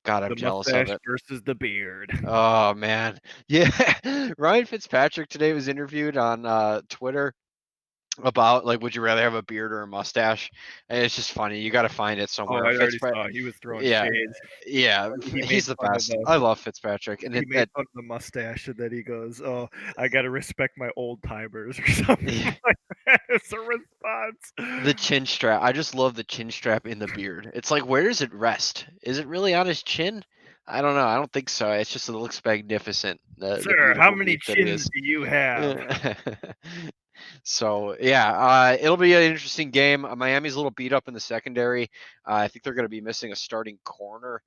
God, I'm The jealous of mustache it. versus the beard. Oh man, yeah. Ryan Fitzpatrick today was interviewed on Twitter about like, would you rather have a beard or a mustache? And it's just funny. You got to find it Oh, somewhere. I already Fitzpatrick, saw he was throwing yeah, shades. yeah, He made he's the fun of best. I love Fitzpatrick, and he made that fun of the mustache, and then he goes, "Oh, I gotta respect my old timers" or something like that as a the response. chin strap. I just love the chin strap in the beard. It's like, where does it rest? Is it really on his chin? I don't know. I don't think so. It's just it looks magnificent. The Sir, how beautiful many beard that he chins is. do you have? Yeah. So yeah, it'll be an interesting game. Miami's a little beat up in the secondary. I think they're going to be missing a starting corner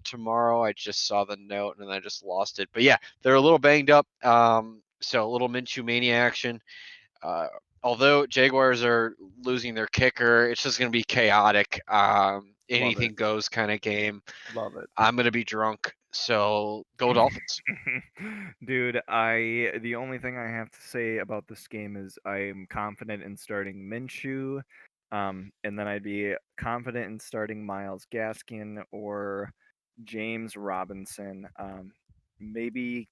tomorrow. I just saw the note and then I just lost it. But yeah, they're a little banged up. So a little Minshew mania action. Uh, although Jaguars are losing their kicker, it's just going to be chaotic. Love it. Anything goes kind of game. Love it. I'm going to be drunk. So go Dolphins. Dude, the only thing I have to say about this game is I am confident in starting Minshew, and then I'd be confident in starting Miles Gaskin or James Robinson. Maybe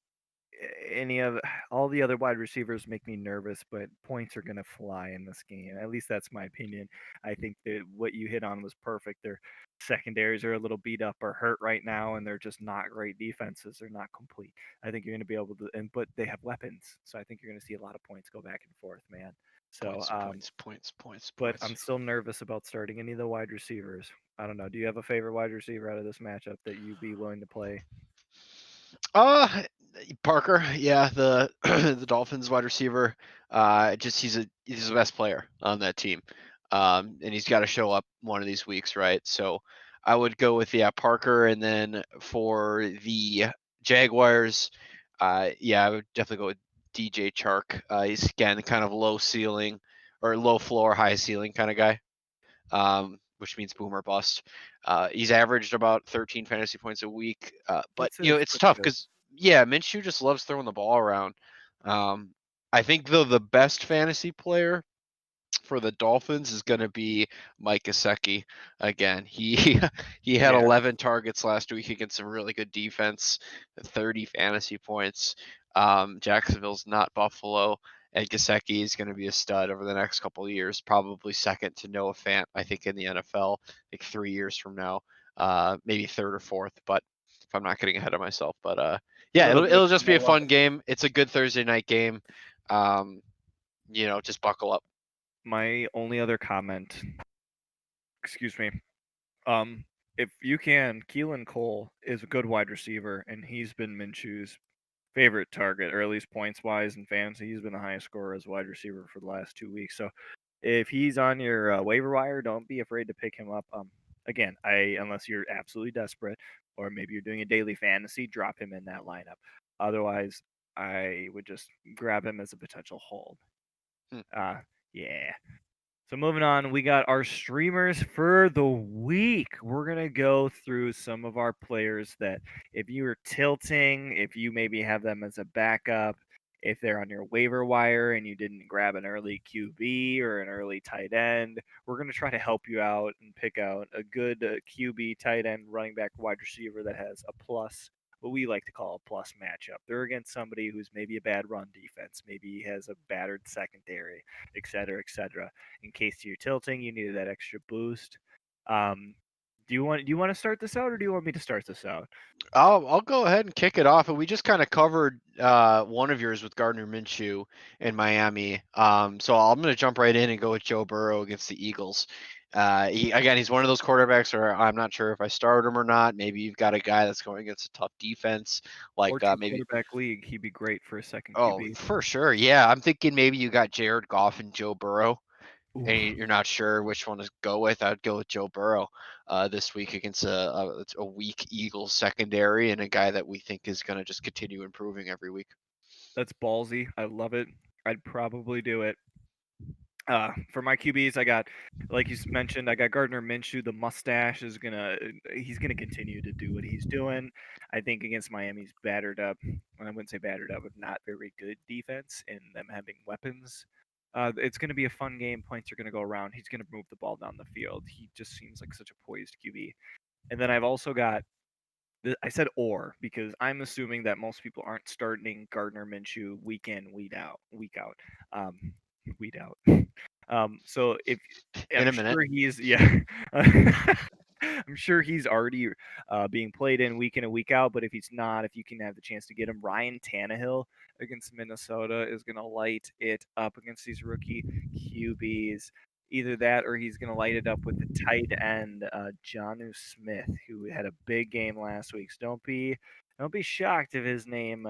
any of all the other wide receivers make me nervous, but points are gonna fly in this game. At least that's my opinion. I think that what you hit on was perfect. Their secondaries are a little beat up or hurt right now, and they're just not great defenses. They're not complete. I think you're gonna be able to, and but they have weapons, so I think you're gonna see a lot of points go back and forth, man. So, Points, points, points, points, but I'm points. still nervous about starting any of the wide receivers. I don't know. Do you have a favorite wide receiver out of this matchup that you'd be willing to play? Uh Parker, yeah, the the Dolphins wide receiver. Just he's the best player on that team. And he's got to show up one of these weeks, right? So I would go with yeah, Parker, and then for the Jaguars, yeah, I would definitely go with DJ Chark. He's again kind of low ceiling or low floor, high ceiling kind of guy. Which means boomer bust. He's averaged about 13 fantasy points a week, but It's it's pretty tough good. because yeah, Minshew just loves throwing the ball around. Um, I think though the best fantasy player for the Dolphins is going to be Mike Gesicki again. He he had Yeah. 11 targets last week against some really good defense, 30 fantasy points. Jacksonville's not Buffalo, and Gesicki is going to be a stud over the next couple of years, probably second to Noah Fant, I think, in the NFL, like 3 years from now, maybe third or fourth. But if I'm not getting ahead of myself, but A yeah, little bit of it'll just be a Noah. fun game. It's a good Thursday night game. Um, just buckle up. My only other comment, excuse me, um, if you can, Keelan Cole is a good wide receiver, and he's been Minshew's favorite target, or at least points wise in fantasy. He's been the highest scorer as wide receiver for the last 2 weeks. So if he's on your waiver wire, don't be afraid to pick him up. Again, unless you're absolutely desperate, or maybe you're doing a daily fantasy, drop him in that lineup. Otherwise, I would just grab him as a potential hold. Hmm. Yeah. So moving on, we got our streamers for the week. We're gonna go through some of our players that if you are tilting, if you maybe have them as a backup, if they're on your waiver wire and you didn't grab an early QB or an early tight end, we're going to try to help you out and pick out a good QB, tight end, running back, wide receiver that has a plus, what we like to call a plus matchup. They're against somebody who's maybe a bad run defense, maybe has a battered secondary, et cetera, et cetera. In case you're tilting, you needed that extra boost. Um, do you want to start this out, or do you want me to start this out? I'll go ahead and kick it off. And we just kind of covered one of yours with Gardner Minshew in Miami. So I'm going to jump right in and go with Joe Burrow against the Eagles. He's one of those quarterbacks where I'm not sure if I start him or not. Maybe you've got a guy that's going against a tough defense, like Or two maybe. quarterback league, he'd be great for a second Oh, QB. for sure. Yeah, I'm thinking maybe you got Jared Goff and Joe Burrow, and Oof. you're not sure which one to go with. I'd go with Joe Burrow this week against a weak Eagles secondary and a guy that we think is going to just continue improving every week. That's ballsy. I love it. I'd probably do it. For my QBs, I got, like you mentioned, I got Gardner Minshew. The mustache is he's gonna continue to do what he's doing. I think against Miami's battered up, well, I wouldn't say battered up, but not very good defense and them having weapons. It's gonna be a fun game. Points are gonna go around. He's gonna move the ball down the field. He just seems like such a poised QB. And then I've also got I said or because I'm assuming that most people aren't starting Gardner Minshew week in, week out, um, weed out. So if In I'm a minute. sure he's yeah, I'm sure he's already being played in a week out. But if he's not, if you can have the chance to get him, Ryan Tannehill against Minnesota is going to light it up against these rookie QBs. Either that, or he's going to light it up with the tight end Jonnu Smith, who had a big game last week. So don't be shocked if his name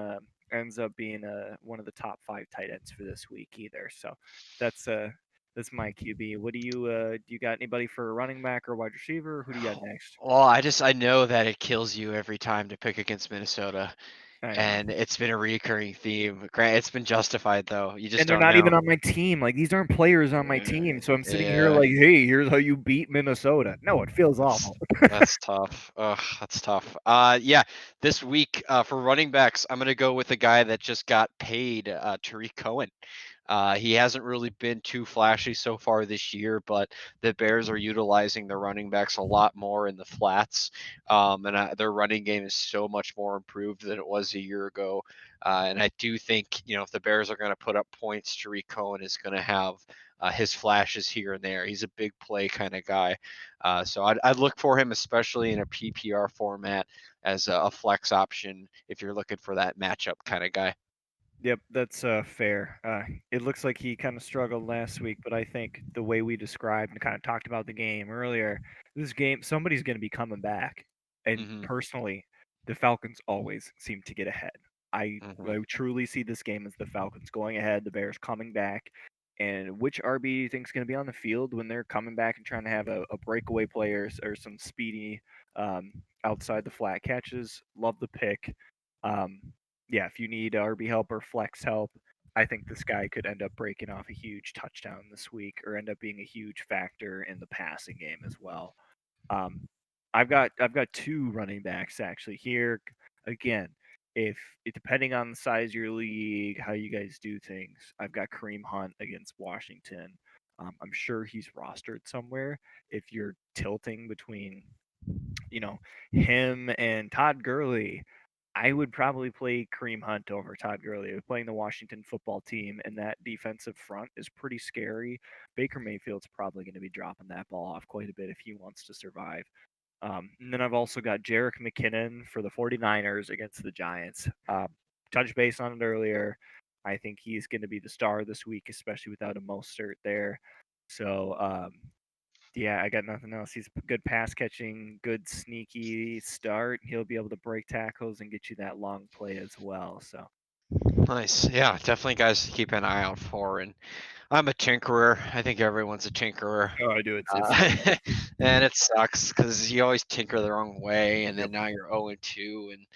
ends up being one of the top 5 tight ends for this week either. So that's that's my QB. What do you got anybody for a running back or wide receiver? Who do you got next? Well, I know that it kills you every time to pick against Minnesota, I know. and it's been a recurring theme. It's been justified though. You just And they're don't not even know. on my team. Like these aren't players on my team. So I'm sitting here Yeah, like, hey, here's how you beat Minnesota. No, it feels that's awful. that's tough. Ugh, that's tough. Yeah, this week for running backs, I'm gonna go with a guy that just got paid, Tariq Cohen. He hasn't really been too flashy so far this year, but the Bears are utilizing the running backs a lot more in the flats, and their running game is so much more improved than it was a year ago. And I do think if the Bears are going to put up points, Tariq Cohen is going to have his flashes here and there. He's a big play kind of guy, so I'd look for him, especially in a PPR format, as a flex option if you're looking for that matchup kind of guy. Yep, that's fair. It looks like he kind of struggled last week, but I think the way we described and kind of talked about the game earlier, this game, somebody's going to be coming back. And Hmm. personally, the Falcons always seem to get ahead. I, Hmm. I truly see this game as the Falcons going ahead, the Bears coming back. And which RB do you think is going to be on the field when they're coming back and trying to have a breakaway players or some speedy outside the flat catches? Love the pick. Um, yeah, if you need RB help or flex help, I think this guy could end up breaking off a huge touchdown this week or end up being a huge factor in the passing game as well. Um, I've got 2 running backs actually here. Again, if depending on the size of your league, how you guys do things, I've got Kareem Hunt against Washington. I'm sure he's rostered somewhere. If you're tilting between you know, him and Todd Gurley, I would probably play Kareem Hunt over Todd Gurley. Playing the Washington football team and that defensive front is pretty scary. Baker Mayfield's probably going to be dropping that ball off quite a bit if he wants to survive. And then I've also got Jarek McKinnon for the 49ers against the Giants. Touch base on it earlier. I think he's going to be the star this week, especially without a Mostert there. So yeah, I got nothing else. He's good pass catching, good sneaky start. He'll be able to break tackles and get you that long play as well. So Nice. Yeah, definitely guys to keep an eye out for. And I'm a tinkerer. I think everyone's a tinkerer. oh, I do. It's Uh, and it sucks because you always tinker the wrong way, and yep. then now you're 0-2, and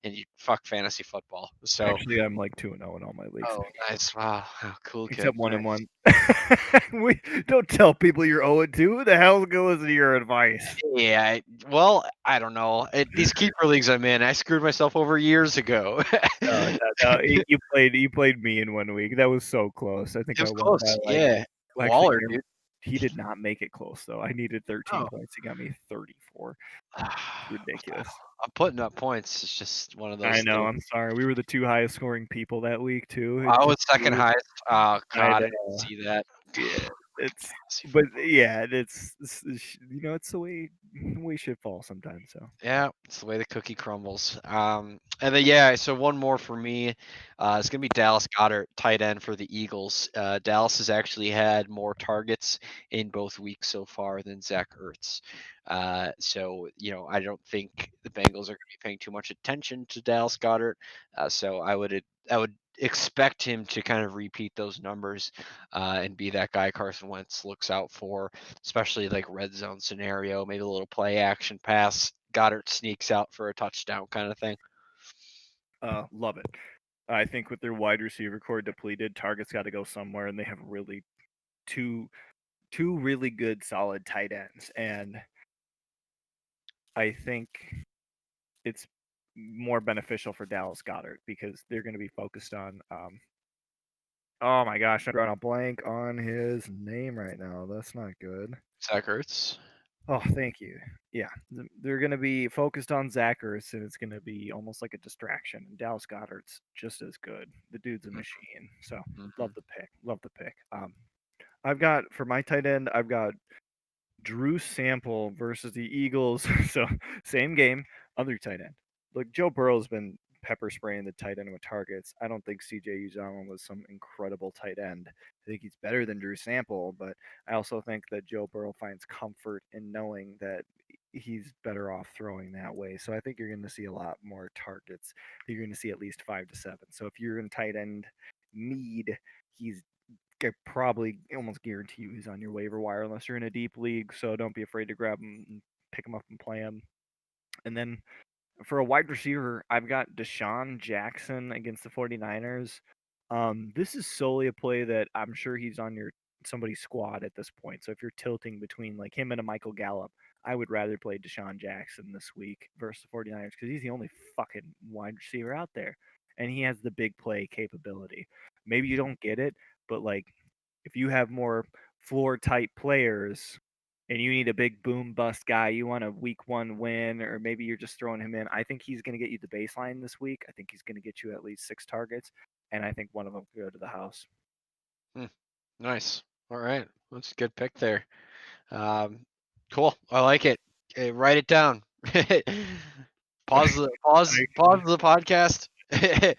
and you fuck fantasy football. So, Actually, I'm like 2-0 in all my leagues, oh, nice. Wow, cool kid. except 1 and Nice. 1. We don't tell people you're 0 and 2. Who the hell goes to your advice? Yeah, well, I don't know. These keeper leagues I'm in, I screwed myself over years ago. No, It no, no. You played me in 1 week. That was so close. I think I was won by close. like Yeah, well, actually, Waller, dude. he did not make it close though. I needed 13 Oh. points. He got me 34. Ridiculous. I'm putting up points. It's just one of I those know. things. I'm sorry. We were the 2 highest scoring people that week too. It I took was second me. highest. Oh I god, I didn't know. see that. Yeah, it's Fantasy but football. yeah, it's the way shit falls sometimes. So Yeah, it's the way the cookie crumbles. And then yeah, so one more for me. It's gonna be Dallas Goddard, tight end for the Eagles. Dallas has actually had more targets in both weeks so far than Zach Ertz. So I don't think the Bengals are gonna be paying too much attention to Dallas Goddard. So I would expect him to kind of repeat those numbers and be that guy Carson Wentz looks out for, especially like red zone scenario, maybe a little play action pass. Goddard sneaks out for a touchdown kind of thing. love it. I think with their wide receiver core depleted, targets got to go somewhere, and they have really two two really good solid tight ends, and I think it's more beneficial for Dallas Goddard because they're going to be focused on. Oh my gosh, I'm drawing a blank on his name right now. That's not good. Zach Ertz. Oh, thank you. Yeah, they're going to be focused on Zach Ertz, and it's going to be almost like a distraction. And Dallas Goddard's just as good. The dude's a machine. So Mm-hmm. love the pick. Love the pick. I've got for my tight end, I've got Drew Sample versus the Eagles. So same game, other tight end. Look, Joe Burrow's been pepper spraying the tight end with targets. I don't think CJ Uzomah was some incredible tight end. I think he's better than Drew Sample, but I also think that Joe Burrow finds comfort in knowing that he's better off throwing that way. So I think you're going to see a lot more targets. You're going to see at least 5 to 7. So if you're in tight end need, he's I probably almost guarantee you he's on your waiver wire unless you're in a deep league. So don't be afraid to grab him and pick him up and play him. And then for a wide receiver, I've got Deshaun Jackson against the 49ers. This is solely a play that I'm sure he's on your somebody's squad at this point. So if you're tilting between like him and a Michael Gallup, I would rather play Deshaun Jackson this week versus the 49ers because he's the only fucking wide receiver out there. And he has the big play capability. Maybe you don't get it, but like if you have more floor type players and you need a big boom bust guy, you want a week 1 win, or maybe you're just throwing him in. I think he's going to get you the baseline this week. I think he's going to get you at least 6 targets, and I think one of them could go to the house. Nice. All right, that's a good pick there. Um, cool. I like it. Okay, write it down. Pause the podcast. Get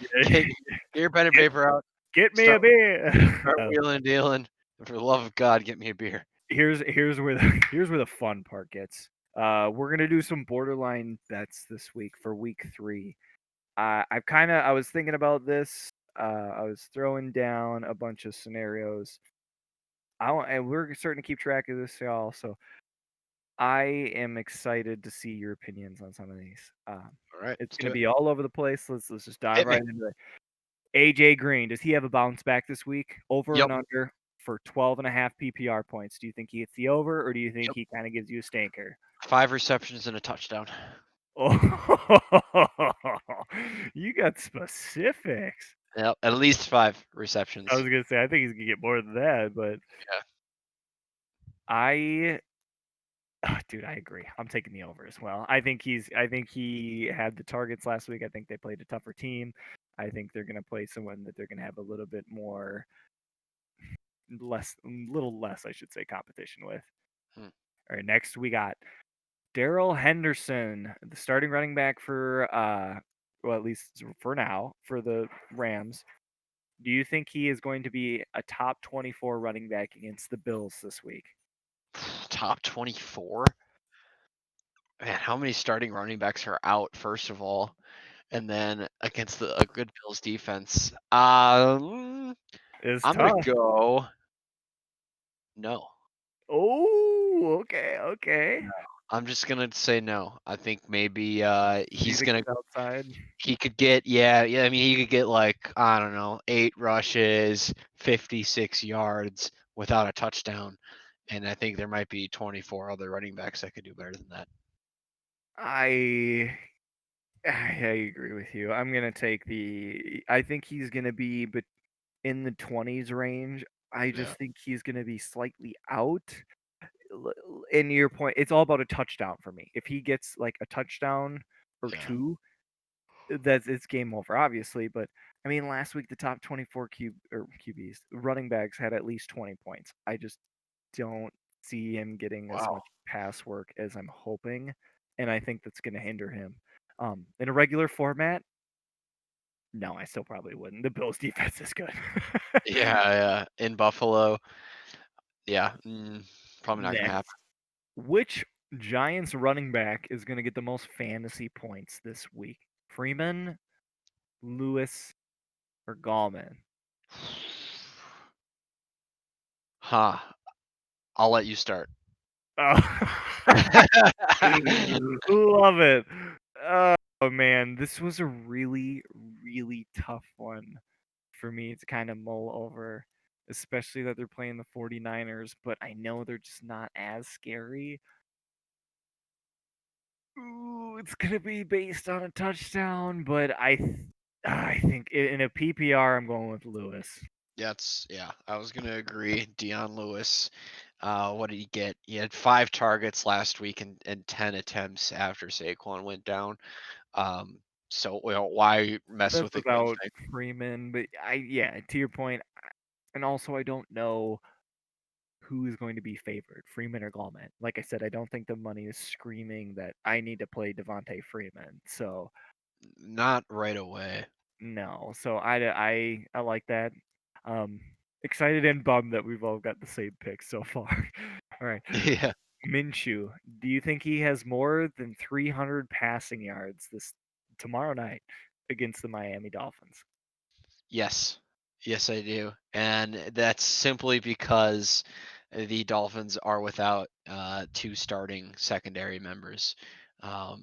your pen and get, paper out. get me a Start beer. start wheeling and dealing. And for the love of God, get me a beer. Here's where the fun part gets. We're gonna do some borderline bets this week for week 3. I was thinking about this. I was throwing down a bunch of scenarios. And we're starting to keep track of this, y'all. So I am excited to see your opinions on some of these. All right, It's let's going do to it. be all over the place. Let's just dive Hit me. right into it. AJ Green, does he have a bounce back this week? Over Yep. and under for 12.5 PPR points. Do you think he gets the over, or do you think Yep. he kind of gives you a stinker? 5 receptions and a touchdown. Oh, you got specifics. Yep. At least 5 I was receptions. gonna say I think he's gonna get more than that, but Yeah. I dude, I agree. I'm taking the over as well. I think he had the targets last week. I think they played a tougher team. I think they're gonna play someone that they're gonna have a little bit more little less, I should say, competition with. Hmm. All right, next we got Daryl Henderson, the starting running back for well, at least for now, for the Rams. Do you think he is going to be a top 24 running back against the Bills this week? Top 24. Man, how many starting running backs are out, first of all? And then against a good Bills defense. It's I'm gonna tough. go no. Oh, okay, okay. I'm just gonna say no. I think maybe Do you he's think gonna it's outside? he could get yeah, I mean he could get like, I don't know, 8 rushes, 56 yards without a touchdown. And I think there might be 24 other running backs that could do better than that. I I agree with you. I'm gonna take the. I think he's gonna be, but in the 20s range. I Yeah. just think he's gonna be slightly out. And your point, it's all about a touchdown for me. If he gets like a touchdown or Yeah. two, that's it's game over, obviously. But I mean, last week the top 24 QBs, running backs had at least 20 points. I just don't see him getting as Wow. much pass work as I'm hoping, and I think that's going to hinder him. In a regular format, no, I still probably wouldn't. The Bills' defense is good. Yeah, yeah. In Buffalo, yeah, probably not gonna happen. Next, which Giants running back is going to get the most fantasy points this week? Freeman, Lewis, or Gallman? Huh. I'll let you start. Oh. Love it. Oh man, this was a really, really tough one for me to kind of mull over, especially that they're playing the 49ers, but I know they're just not as scary. Ooh, it's gonna be based on a touchdown, but I think in a PPR I'm going with Lewis. Yeah, I was gonna agree. Dion Lewis, what did he get? He had 5 targets last week and 10 attempts after Saquon went down. Um, so why mess That's with a good without thing? Freeman, but yeah, to your point, and also I don't know who is going to be favored, Freeman or Gallman. Like I said, I don't think the money is screaming that I need to play Devontae Freeman. So Not right away. no, so I like that. Um, excited and bummed that we've all got the same pick so far. All right, Yeah. Minshew. Do you think he has more than 300 passing yards this tomorrow night against the Miami Dolphins? Yes. Yes, I do. And that's simply because the Dolphins are without 2 starting secondary members. I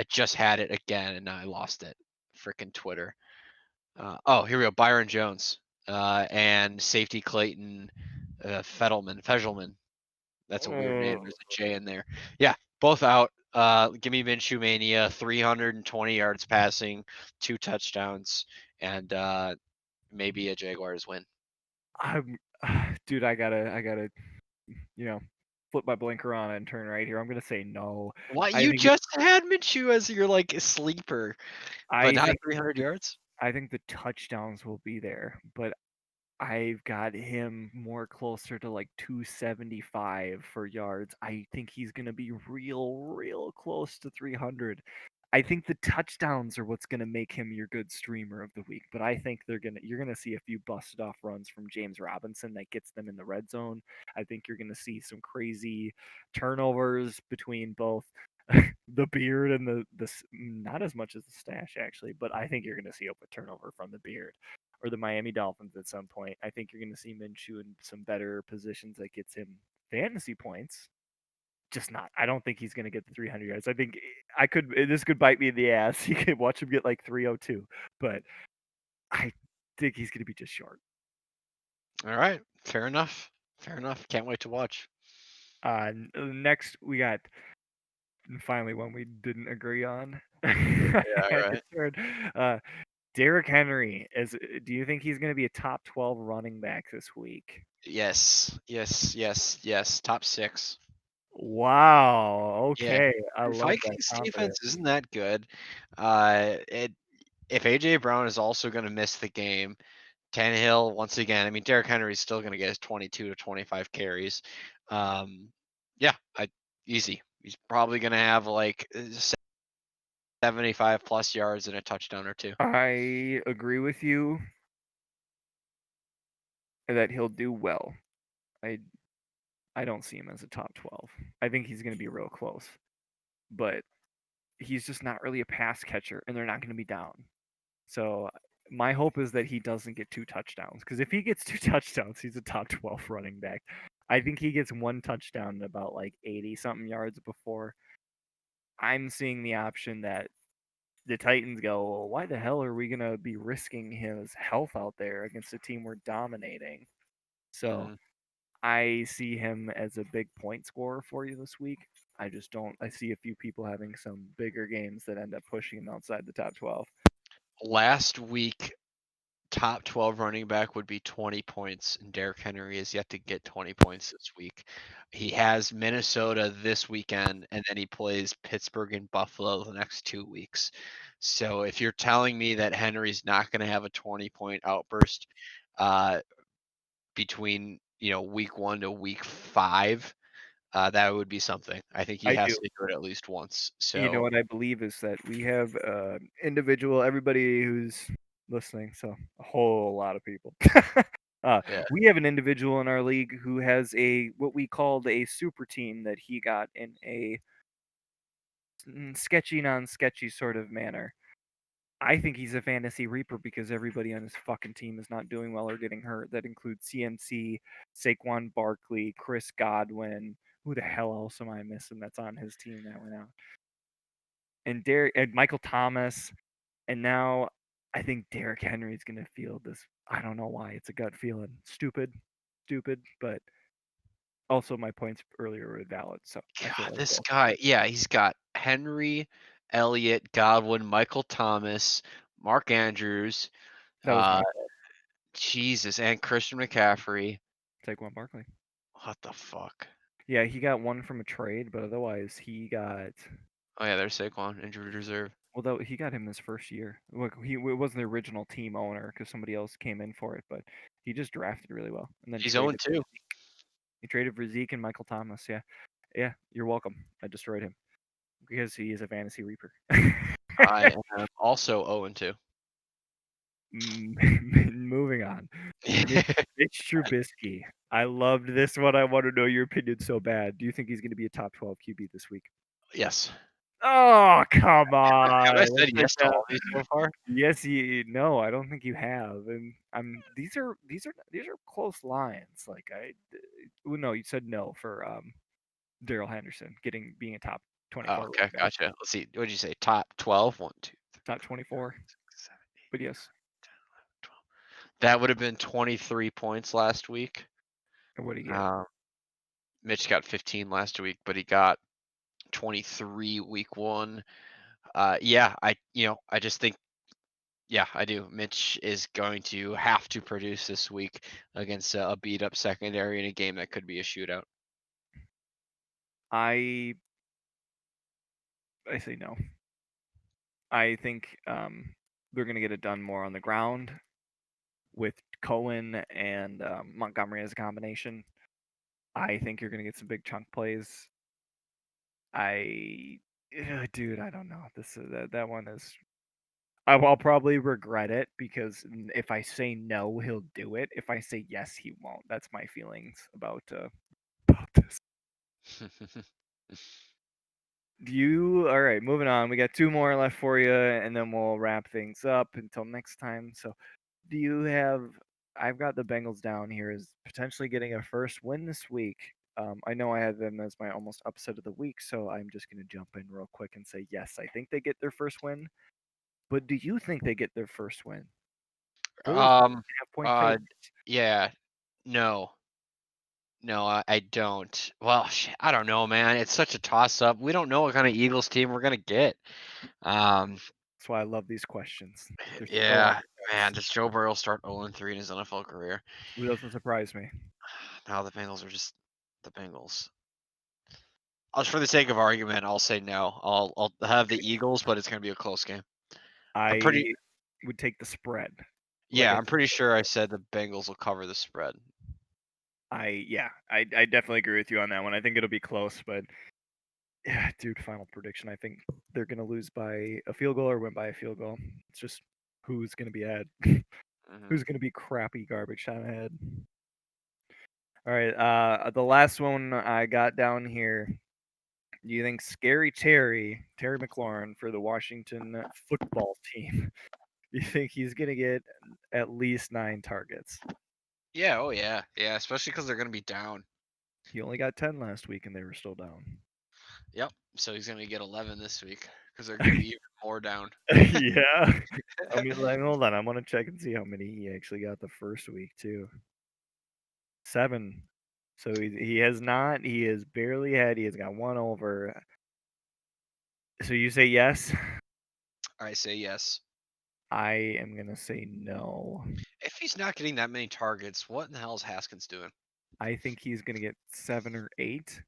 just had it again and I lost it. Freaking Twitter. Oh, here we go. Byron Jones and safety Clayton Fegelman. That's a weird name. Oh, There's a J in there. Yeah, both out. Give me Minshew Mania. 320 yards passing, 2 touchdowns, and maybe a Jaguars win. I'm, dude, I gotta, you know, flip my blinker on and turn right here. I'm gonna say no. What? I You think, just had Minshew as your like sleeper, but I not think, 300 yards. I think the touchdowns will be there, but I've got him more closer to like 275 for yards. I think he's going to be real close to 300. I think the touchdowns are what's going to make him your good streamer of the week, but I think you're going to see a few busted off runs from James Robinson that gets them in the red zone. I think you're going to see some crazy turnovers between both the beard and not as much as the stash actually, but I think you're going to see open turnover from the beard or the Miami Dolphins at some point. I think you're going to see Minshew in some better positions that gets him fantasy points. Just not. I don't think he's going to get the 300 yards. I think this could bite me in the ass. You could watch him get like 302, but I think he's going to be just short. All right, fair enough. Fair enough. Can't wait to watch. Next we got finally one we didn't agree on. Yeah, I had to right. turn. Derrick Henry is. Do you think he's going to be a top 12 running back this week? Yes, yes, yes, yes. Top 6. Wow. Yeah. Okay. I love that Vikings confidence. defense isn't that good. It if AJ Brown is also going to miss the game, Tannehill once again. I mean, Derrick Henry's still going to get his 22 to 25 carries. Um, yeah, easy. He's probably going to have like 75 plus yards and a touchdown or two. I agree with you that he'll do well. I I don't see him as a top 12. I think he's going to be real close, but he's just not really a pass catcher, and they're not going to be down. So my hope is that he doesn't get 2 touchdowns, because if he gets 2 touchdowns, he's a top 12 running back. I think he gets 1 touchdown and about like 80 something yards before. I'm seeing the option that the Titans go, well, why the hell are we gonna be risking his health out there against a team we're dominating? So Mhm. I see him as a big point scorer for you this week. I just don't. I see a few people having some bigger games that end up pushing him outside the top 12. Last week, top 12 running back would be 20 points, and Derrick Henry is yet to get 20 points this week. He has Minnesota this weekend, and then he plays Pittsburgh and Buffalo the next 2 weeks. So if you're telling me that Henry's not gonna have a 20-point outburst, uh, between, week 1 to week 5, that would be something. I think he I has do. to do it at least once. You know So, what I believe is that we have individual, everybody who's listening, so a whole lot of people. yeah. We have an individual in our league who has a what we called a super team that he got in a sketchy, non-sketchy sort of manner. I think he's a fantasy reaper because everybody on his fucking team is not doing well or getting hurt. That includes CMC, Saquon Barkley, Chris Godwin. Who the hell else am I missing that's on his team that went out? And Derek and Michael Thomas. And now I think Derrick Henry is gonna feel this. I don't know why. It's a gut feeling. Stupid, but also my points earlier were valid, so I feel God, like this both. guy, yeah, he's got Henry, Elliott, Godwin, Michael Thomas, Mark Andrews, That was uh, my fault. Jesus, and Christian McCaffrey. Saquon Barkley. What the fuck? Yeah, he got one from a trade, but otherwise he got Oh yeah, there's Saquon, injured reserve. well, though he got him his first year. Look, it wasn't the original team owner because somebody else came in for it, but he just drafted really well and then He's 0 traded. 2. He traded for Zeke and Michael Thomas. Yeah, yeah. You're welcome. I destroyed him because he is a fantasy reaper. I am also 0 2. Moving on. Mitch Trubisky. I loved this one. I want to know your opinion so bad. Do you think he's going to be a top 12 QB this week? Yes. Oh, come Have I on. said It's like yes to all these so far? yes, you no, I don't think you have. And I'm these are close lines. Like well, no, you said no for Daryl Henderson being a top Oh, 24 okay, running back. gotcha. Let's see. What did you say? Top 12? 1, 2, 3, Top 4, 24. 5, 6, 7, 8, But yes. 10, 11, 12. That would have been 23 points last week. And what do you get? Um, Mitch got 15 last week, but he got 23 week 1. Yeah, I just think, yeah, I do. Mitch is going to have to produce this week against a beat up secondary in a game that could be a shootout. I I say no. I think they're going to get it done more on the ground with Cohen and Montgomery as a combination. I think you're going to get some big chunk plays. Dude, I don't know. That one is. I'll probably regret it because if I say no, he'll do it. If I say yes, he won't. That's my feelings about this. All right, moving on. We got two more left for you, and then we'll wrap things up until next time. So, do you have? I've got the Bengals down here as potentially getting a first win this week. I know I had them as my almost upset of the week, so I'm just going to jump in real quick and say yes. I think they get their first win, but do you think they get their first win? They're those um, 1.5 point uh, favorites. yeah, no. No, I don't. Well, I don't know, man. It's such a toss up. We don't know what kind of Eagles team we're gonna get. Um, That's why I love these questions. They're so on yeah, the man. fence. Does Joe Burrow start 0-3 in his NFL career? It doesn't surprise me. Now the Bengals are just the Bengals. For the sake of argument, I'll say no. I'll have the Eagles, but it's gonna be a close game. I'm pretty I would take the spread. Like yeah, I I'm pretty sure I said the Bengals will cover the spread. I definitely agree with you on that one. I think it'll be close, but yeah, dude, final prediction. I think they're gonna lose by a field goal or win by a field goal. It's just who's gonna be ahead. Hmm. Who's gonna be crappy garbage time ahead. All right, the last one I got down here. Do you think Scary Terry McLaurin for the Washington football team? You think he's gonna get at least 9 targets? Yeah, oh yeah, yeah. Especially because they're gonna be down. He only got 10 last week, and they were still down. Yep. So he's gonna get 11 this week because they're gonna be even more down. Yeah. I mean, like, hold on. I want to check and see how many he actually got the first week too. 7. So he has not. He has barely had. He has got one over. So you say yes? I say yes. I am gonna say no. If he's not getting that many targets, what in the hell is Haskins doing? I think he's gonna get 7 or 8.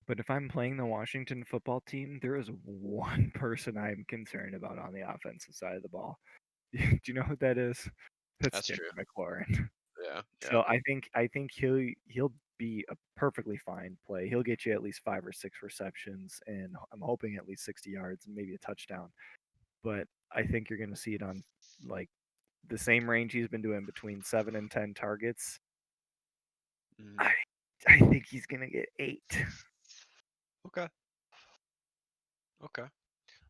But if I'm playing the Washington football team, there is one person I'm concerned about on the offensive side of the ball. Do you know who that is? That's That's Jimmy true. McLaurin. Yeah. Yeah. So I think he'll be a perfectly fine play. He'll get you at least 5 or 6 receptions, and I'm hoping at least 60 yards and maybe a touchdown. But I think you're going to see it on like the same range he's been doing between 7 and 10 targets. I Mhm. I think he's going to get 8 Okay. Okay.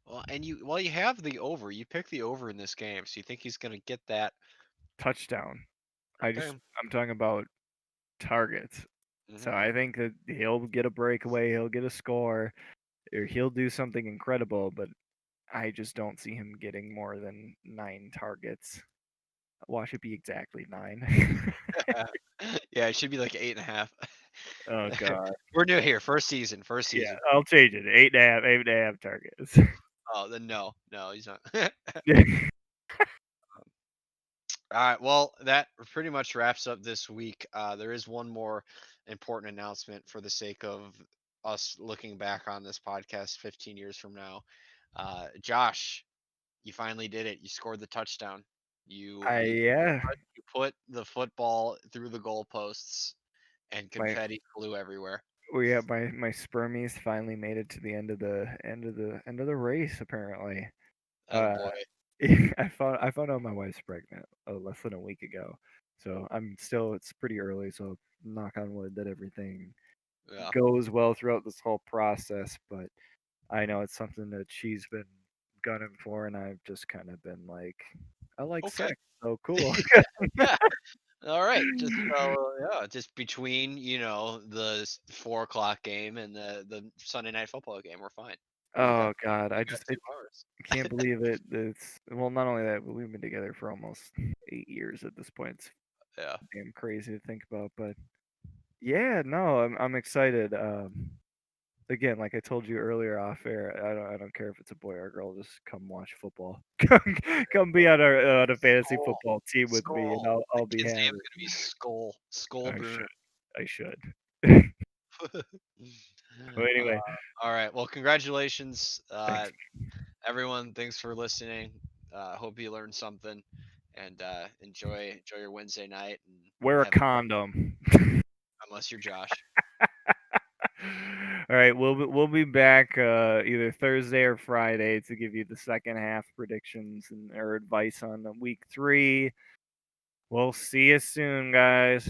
Well, and you have the over. You pick the over in this game, so you think he's gonna get that? touchdown. Okay. I'm talking about targets. So Hmm. I think that he'll get a breakaway, he'll get a score, or he'll do something incredible, but I just don't see him getting more than 9 targets. Watch it be exactly 9. Yeah, it should be like 8.5. Oh god. We're new here. First season. First Yeah, season. I'll change it. 8.5, 8.5 targets. Oh, then no, no, he's not. All right. Well, that pretty much wraps up this week. There is one more important announcement for the sake of us looking back on this podcast 15 years from now. Josh, you finally did it. You scored the touchdown. Yeah, You put the football through the goalposts, and my confetti flew everywhere. my spermies finally made it to the end of the race apparently. Oh Uh boy. I found out my wife's pregnant less than a week ago. So it's pretty early, so knock on wood that everything Yeah. goes well throughout this whole process, but I know it's something that she's been gunning for, and I've just kind of been like, I like Okay. sex, so cool. Yeah. All right. Just yeah, just between the 4 o'clock game and the Sunday night football game, we're fine. We got Oh God, we got 2 hours. I can't believe it. It's well, not only that, but we've been together for almost 8 years at this point. It's Yeah. damn crazy to think about, but yeah, no, I'm excited. Again, like I told you earlier off air, I don't care if it's a boy or a girl. Just come watch football. Come be on a fantasy Skull. football team with me, and Skull. I'll The be kid's name happy. is gonna be Skull. Skull I should. Bruner. I should. uh, But anyway, all right. Well, congratulations, thanks. everyone. Thanks for listening. Hope you learned something, and enjoy your Wednesday night. And Wear a have a, condom. unless you're Josh. All right, we'll be back either Thursday or Friday to give you the second half predictions and or advice on week 3. We'll see you soon, guys.